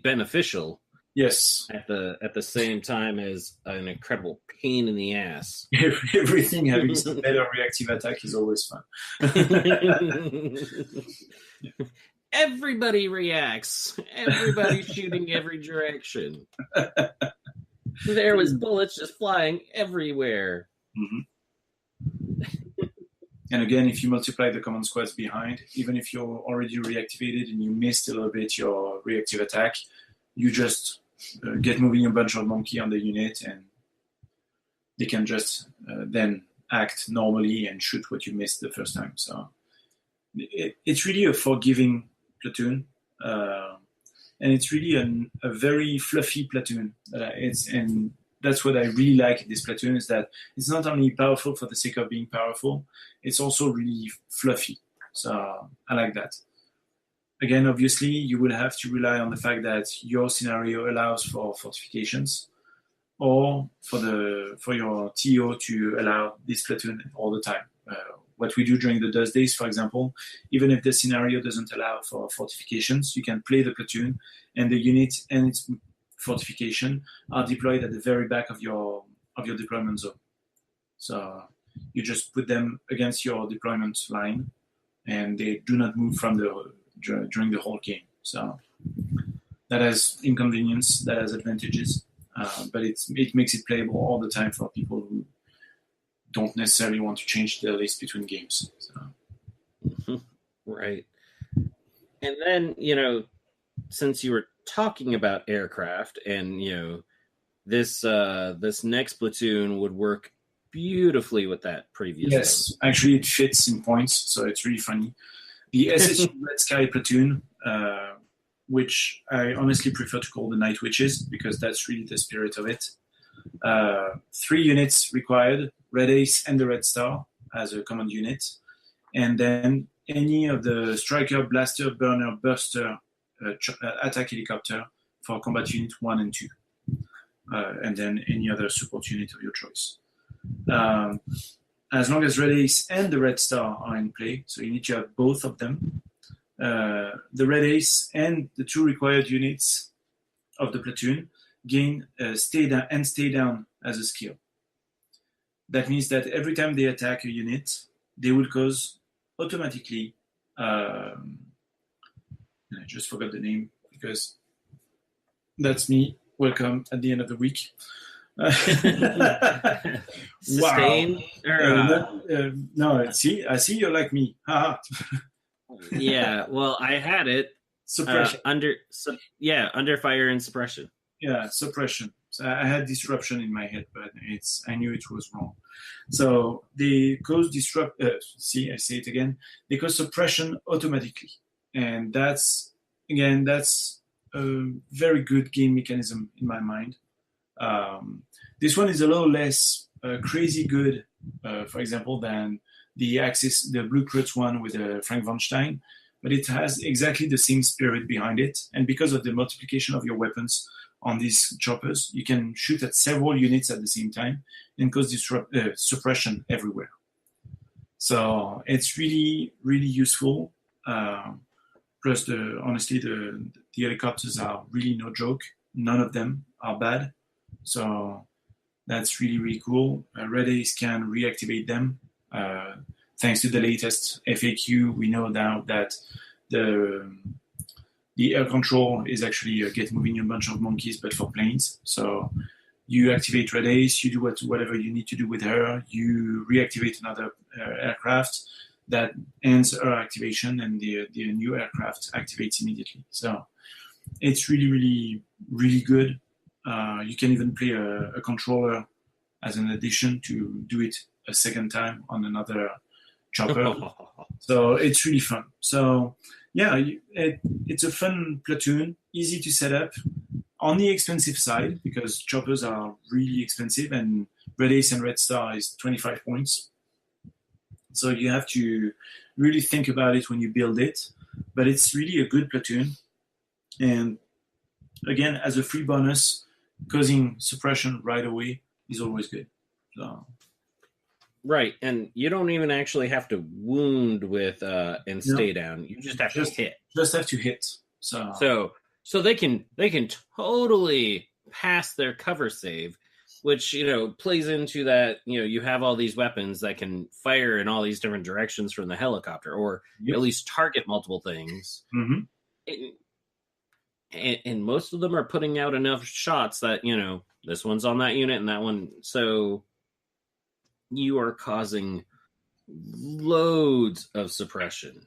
beneficial. Yes. At the same time as an incredible pain in the ass. Everything having some better reactive attack is always fun. Everybody reacts. Everybody shooting every direction. There was bullets just flying everywhere. Mm-hmm. And again, if you multiply the command squads behind, even if you're already reactivated and you missed a little bit your reactive attack, you just get moving a bunch of monkey on the unit, and they can just then act normally and shoot what you missed the first time. So it's really a forgiving platoon, and it's really a very fluffy platoon. And that's what I really like in this platoon, is that it's not only powerful for the sake of being powerful, it's also really fluffy. So I like that. Again, obviously, you will have to rely on the fact that your scenario allows for fortifications, or for your TO to allow this platoon all the time. What we do during the Dust Days, for example, even if the scenario doesn't allow for fortifications, you can play the platoon, and the unit and its fortification are deployed at the very back of your deployment zone. So you just put them against your deployment line, and they do not move during the whole game. So that has inconvenience, that has advantages, but it makes it playable all the time for people who don't necessarily want to change their list between games. So. Right. And then, since you were talking about aircraft, and this next platoon would work beautifully with that previous. Yes, actually it fits in points, so it's really funny. The SSU Red Sky platoon, which I honestly prefer to call the Night Witches, because that's really the spirit of it. 3 units required: Red Ace and the Red Star as a command unit, and then any of the Striker, Blaster, Burner, Burster, attack helicopter for combat unit 1 and 2, and then any other support unit of your choice. As long as Red Ace and the Red Star are in play, so you need to have both of them, the Red Ace and the 2 required units of the platoon gain stay down as a skill. That means that every time they attack a unit, they will cause automatically, I just forgot the name because that's me. Welcome at the end of the week. Sustain? Wow. No, I see you're like me. Yeah, well, I had it. Suppression. Under fire and suppression. Yeah, suppression. So I had disruption in my head, but I knew it was wrong. So they cause I say it again. They cause suppression automatically, and that's a very good game mechanism in my mind. This one is a little less crazy good, for example, than the Blue Kreutz one with Frank von Stein, but it has exactly the same spirit behind it. And because of the multiplication of your weapons on these choppers, you can shoot at several units at the same time and cause suppression everywhere. So it's really, really useful. Plus, honestly, the helicopters are really no joke. None of them are bad. So that's really, really cool. Red Ace can reactivate them. Thanks to the latest FAQ, we know now that the air control is actually get moving a bunch of monkeys, but for planes. So you activate Red Ace, you do whatever you need to do with her, you reactivate another aircraft, that ends her activation, and the new aircraft activates immediately. So it's really, really, really good. You can even play a controller as an addition to do it a second time on another chopper. So it's really fun. So yeah, it's a fun platoon, easy to set up, on the expensive side, because choppers are really expensive, and Red Ace and Red Star is 25 points. So you have to really think about it when you build it, but it's really a good platoon. And again, as a free bonus, causing suppression right away is always good. So. Right, and you don't even actually have to wound with and stay down. You just have to hit. Just have to hit. So they can totally pass their cover save, which plays into that. You have all these weapons that can fire in all these different directions from the helicopter, or at least target multiple things. Mm-hmm. And most of them are putting out enough shots that this one's on that unit and that one. So you are causing loads of suppression.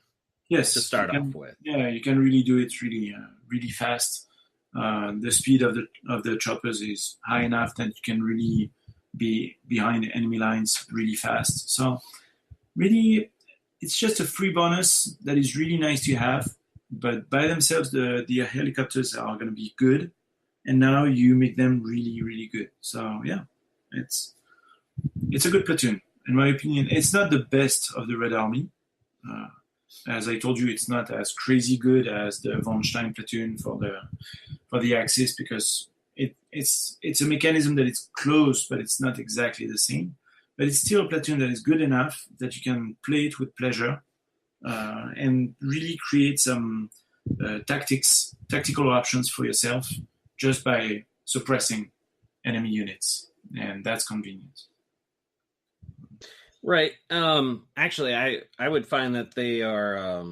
Yes, to start off with. Yeah, you can really do it really, really fast. The speed of the choppers is high enough that you can really be behind enemy lines really fast. So really, it's just a free bonus that is really nice to have. But by themselves, the helicopters are going to be good, and now you make them really, really good. So yeah, it's a good platoon in my opinion. It's not the best of the Red Army. As I told you, it's not as crazy good as the von Stein platoon for the Axis, because it's a mechanism that is close, but it's not exactly the same. But it's still a platoon that is good enough that you can play it with pleasure and really create some tactical options for yourself just by suppressing enemy units, and that's convenient. Right. Actually, I would find that they are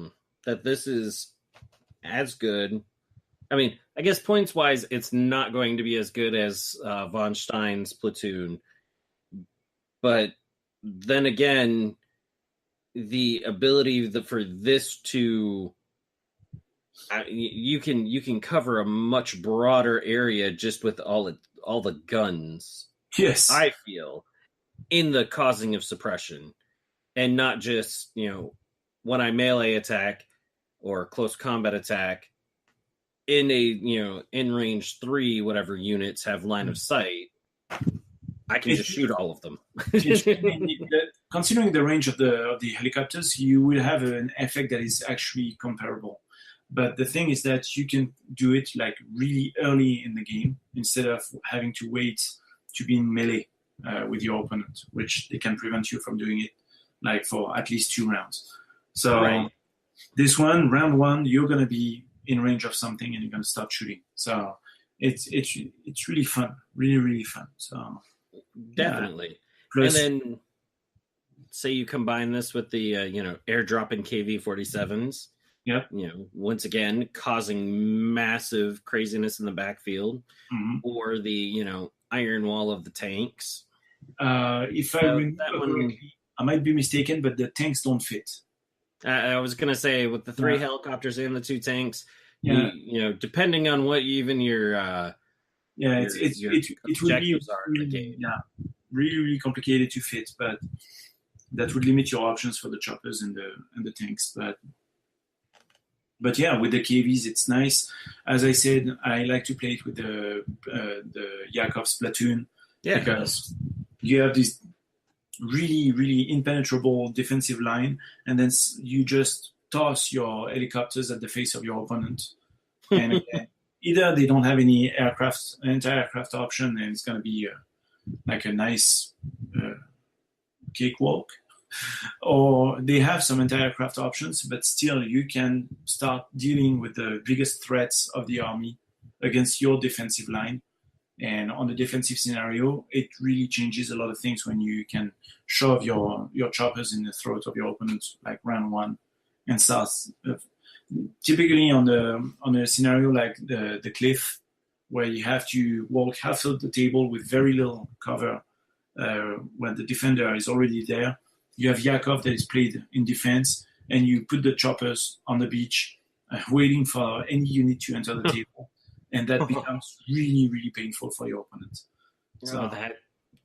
that this is as good. I mean, I guess points wise, it's not going to be as good as von Stein's platoon, but then again, the ability for this to you can cover a much broader area just with all the guns. Yes, I feel, in the causing of suppression, and not just, when I melee attack or close combat attack in a, in range 3, whatever units have line of sight, I can just shoot all of them. Considering the range of the helicopters, you will have an effect that is actually comparable. But the thing is that you can do it like really early in the game instead of having to wait to be in melee with your opponent, which they can prevent you from doing it like for at least 2 rounds. So right. This one, round 1, you're going to be in range of something and you're going to start shooting. So it's really fun, really, really fun. So definitely. Plus, and then say you combine this with the airdropping KV-47s. Yep. Once again, causing massive craziness in the backfield, or the iron wall of the tanks. If I remember correctly, I might be mistaken, but the tanks don't fit. I was gonna say, with the 3 helicopters and the 2 tanks, depending on what even your it would be really, really complicated to fit, but that would limit your options for the choppers and the tanks. But yeah, with the KVs, it's nice. As I said, I like to play it with the Yakov's platoon, because you have this really, really impenetrable defensive line, and then you just toss your helicopters at the face of your opponent. And either they don't have any anti-aircraft option, and it's going to be like a nice cakewalk, or they have some anti-aircraft options, but still you can start dealing with the biggest threats of the army against your defensive line. And on the defensive scenario, it really changes a lot of things when you can shove your choppers in the throat of your opponent, like round 1, and start. Typically on a scenario like the cliff, where you have to walk half of the table with very little cover, when the defender is already there. You have Yakov that is played in defense, and you put the choppers on the beach, waiting for any unit to enter the table, and that becomes really, really painful for your opponent. So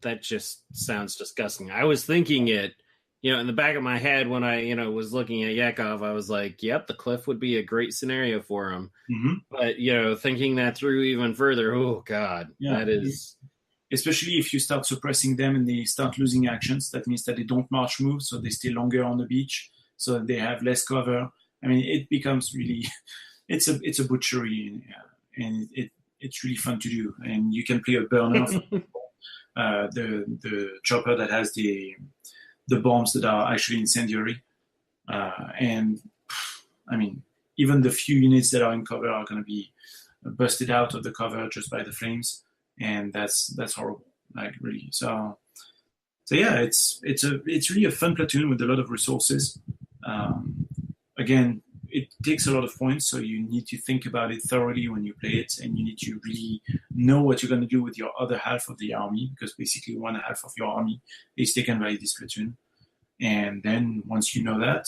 that just sounds disgusting. I was thinking it, in the back of my head when I, was looking at Yakov, I was like, yep, the cliff would be a great scenario for him. But, thinking that through even further, oh, God, that is... Especially if you start suppressing them and they start losing actions, that means that they don't march move, so they stay longer on the beach, so they have less cover. I mean, it becomes really... It's a butchery, and it's really fun to do. And you can play a burner, the chopper that has the bombs that are actually incendiary. And I mean, even the few units that are in cover are going to be busted out of the cover just by the flames, and that's horrible, like really. So yeah, it's really a fun platoon with a lot of resources. Again, it takes a lot of points, so you need to think about it thoroughly when you play it, and you need to really know what you're going to do with your other half of the army, because basically one half of your army is taken by this platoon. And then once you know that,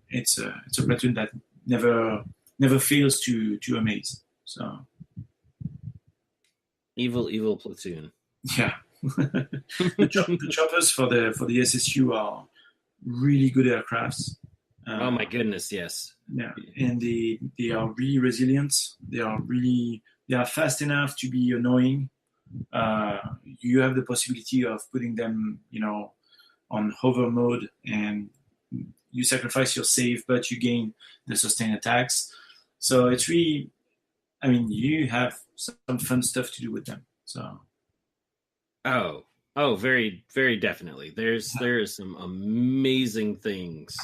it's a platoon that never fails to amaze. So evil platoon. Yeah, The choppers for the SSU are really good aircrafts. Oh my goodness, yes. Yeah, and they are really resilient. They are fast enough to be annoying. You have the possibility of putting them, on hover mode, and you sacrifice your save, but you gain the sustained attacks. So it's really, you have some fun stuff to do with them. So. Oh, very, very definitely. There's some amazing things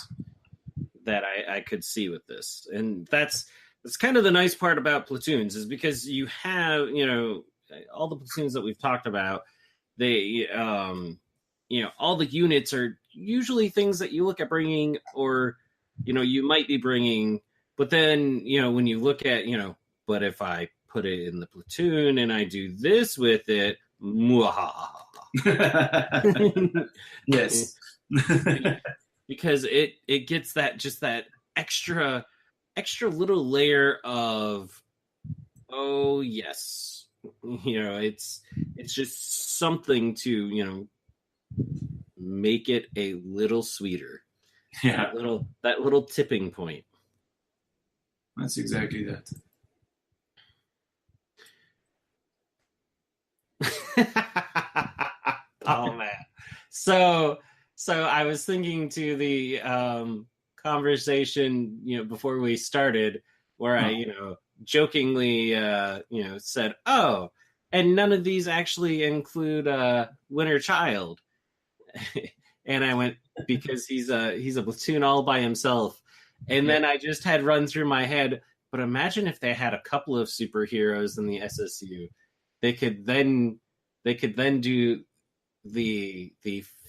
that I could see with this, and that's kind of the nice part about platoons, is because you have, all the platoons that we've talked about, they, all the units are usually things that you look at bringing, or, you might be bringing, but then, when you look at, but if I put it in the platoon and I do this with it, yes. Because it gets that extra little layer of, oh yes, it's just something to make it a little sweeter. Yeah, that little tipping point. That's exactly that. Oh man. So I was thinking to the conversation, before we started, where I, jokingly, said, "Oh, and none of these actually include Winter Child," and I went, because he's a platoon all by himself, and then I just had run through my head. But imagine if they had a couple of superheroes in the SSU, they could then do the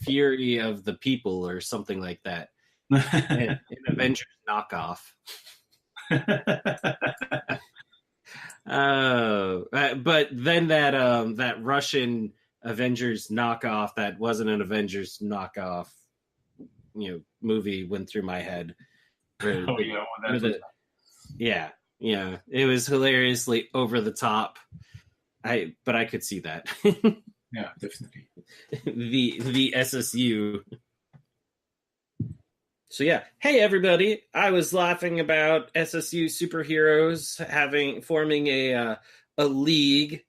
fury of the people or something like that. an Avengers knockoff. But then that Russian Avengers knockoff that wasn't an Avengers knockoff, movie went through my head. Yeah, it was hilariously over the top. But I could see that. Yeah, definitely. the SSU. So yeah, hey everybody! I was laughing about SSU superheroes forming a league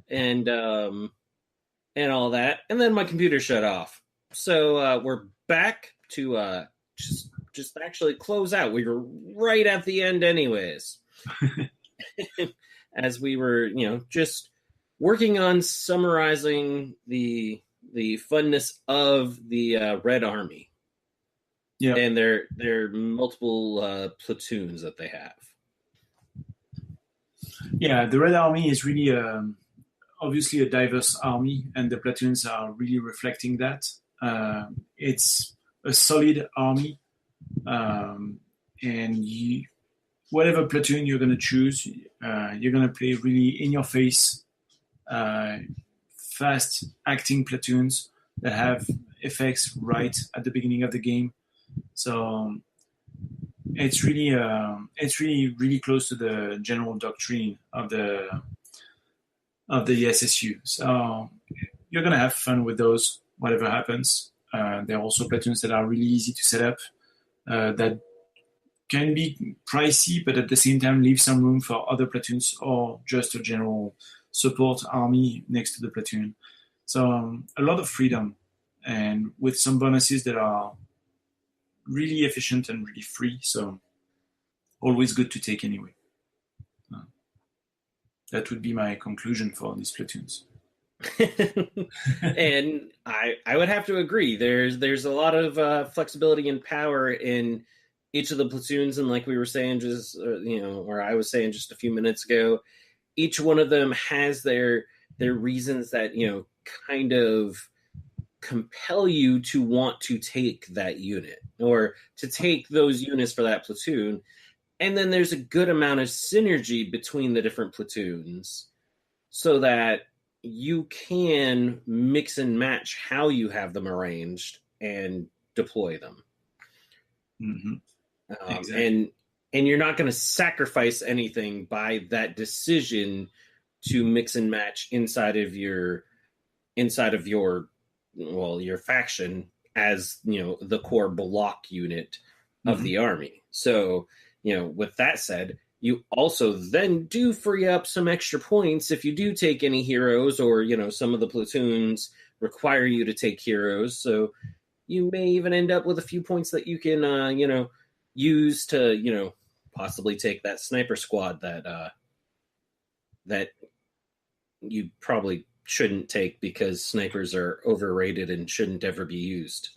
and all that, and then my computer shut off. So we're back to just actually close out. We were right at the end, anyways, as we were just working on summarizing the funness of the Red Army. Yeah, and their multiple platoons that they have. Yeah, the Red Army is really obviously a diverse army, and the platoons are really reflecting that. It's a solid army, and whatever platoon you're going to choose, you're going to play really in your face, fast acting platoons that have effects right at the beginning of the game. So it's really really close to the general doctrine of the SSU. So you're gonna have fun with those, whatever happens. There are also platoons that are really easy to set up, that can be pricey, but at the same time leave some room for other platoons or just a general support army next to the platoon. So a lot of freedom, and with some bonuses that are really efficient and really free. So always good to take anyway. That would be my conclusion for these platoons. And I would have to agree. There's a lot of flexibility and power in each of the platoons, and like we were saying or I was saying just a few minutes ago, each one of them has their reasons that kind of compel you to want to take that unit or to take those units for that platoon. And then there's a good amount of synergy between the different platoons so that you can mix and match how you have them arranged and deploy them. Mm-hmm. Exactly. And you're not going to sacrifice anything by that decision to mix and match inside of your inside of your faction as, the core block unit of the army. So, with that said, you also then do free up some extra points if you do take any heroes, or, some of the platoons require you to take heroes. So you may even end up with a few points that you can, use to, possibly take that sniper squad that you probably shouldn't take because snipers are overrated and shouldn't ever be used.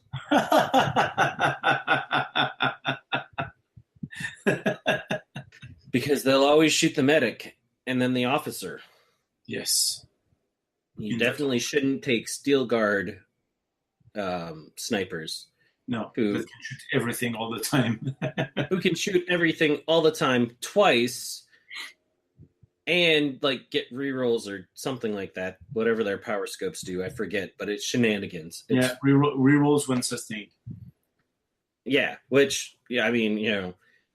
Because they'll always shoot the medic and then the officer. Yes. You definitely shouldn't take Steel Guard snipers. No, who can shoot everything all the time. Who can shoot everything all the time twice and get rerolls or something like that. Whatever their power scopes do, I forget, but it's shenanigans. It's, rerolls when sustained. Yeah, which, you're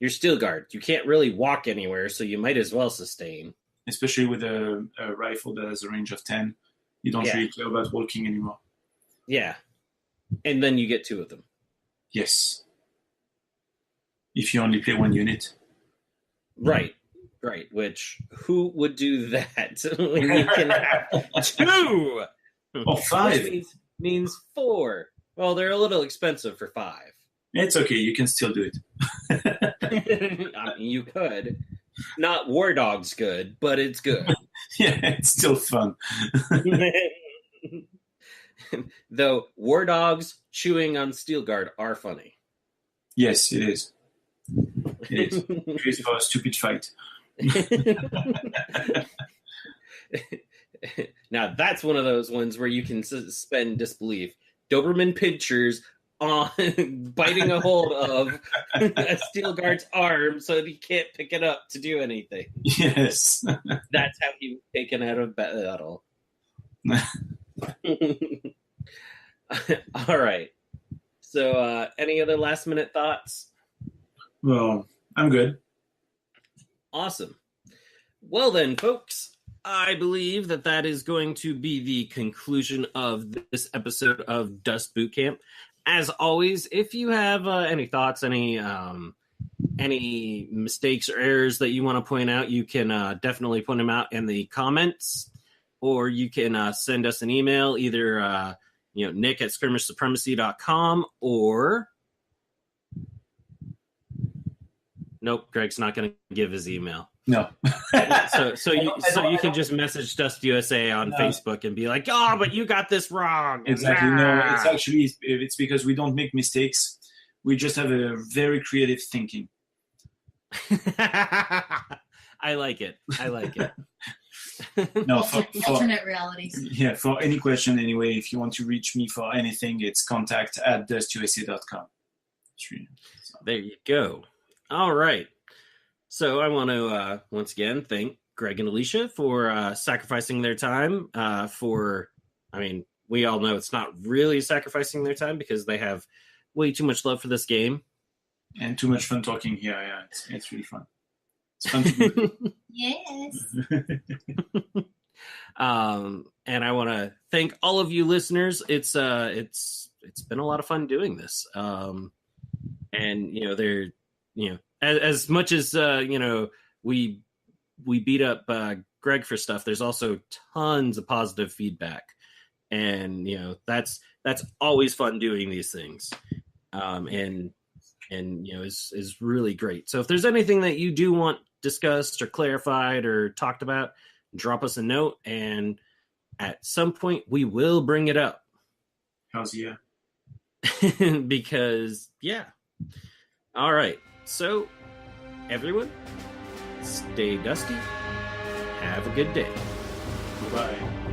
Steel Guard. You can't really walk anywhere, so you might as well sustain. Especially with a rifle that has a range of 10. You don't really care about walking anymore. Yeah. And then you get 2 of them. Yes. If you only play 1 unit. Right. Which, who would do that when you can have 2? Or 5. Which means 4. Well, they're a little expensive for 5. It's okay. You can still do it. You could. Not War Dog's good, but it's good. Yeah, it's still fun. Though War Dogs chewing on Steel Guard are funny. Yes, it is. It is. It's for a stupid fight. Now, that's one of those ones where you can suspend disbelief. Doberman pictures on biting a hold of a Steel Guard's arm so that he can't pick it up to do anything. Yes. That's how he was taken out of battle. All right. So, any other last minute thoughts? Well, I'm good. Awesome. Well then, folks, I believe that is going to be the conclusion of this episode of Dust Bootcamp. As always, if you have any thoughts, any mistakes or errors that you want to point out, you can definitely point them out in the comments, or you can send us an email, either nick@skirmishsupremacy.com, or nope, Greg's not going to give his email. No. so you can just message Dust USA on Facebook and be like, "Oh, but you got this wrong." Exactly. No, it's because we don't make mistakes. We just have a very creative thinking. I like it. No, for alternate realities. Yeah, for any question anyway, if you want to reach me for anything, it's contact@dustusa.com. There you go. All right. So I want to once again thank Greg and Alicia for sacrificing their time we all know it's not really sacrificing their time because they have way too much love for this game. And too much fun talking here. Yeah, it's really fun. It's fun to do. Yes. And I want to thank all of you listeners. It's been a lot of fun doing this. And as much as we beat up Greg for stuff, there's also tons of positive feedback, and that's always fun doing these things, and is really great. So if there's anything that you do want discussed or clarified or talked about, drop us a note, and at some point we will bring it up. How's yeah? Because all right. So, everyone, stay dusty. Have a good day. Bye.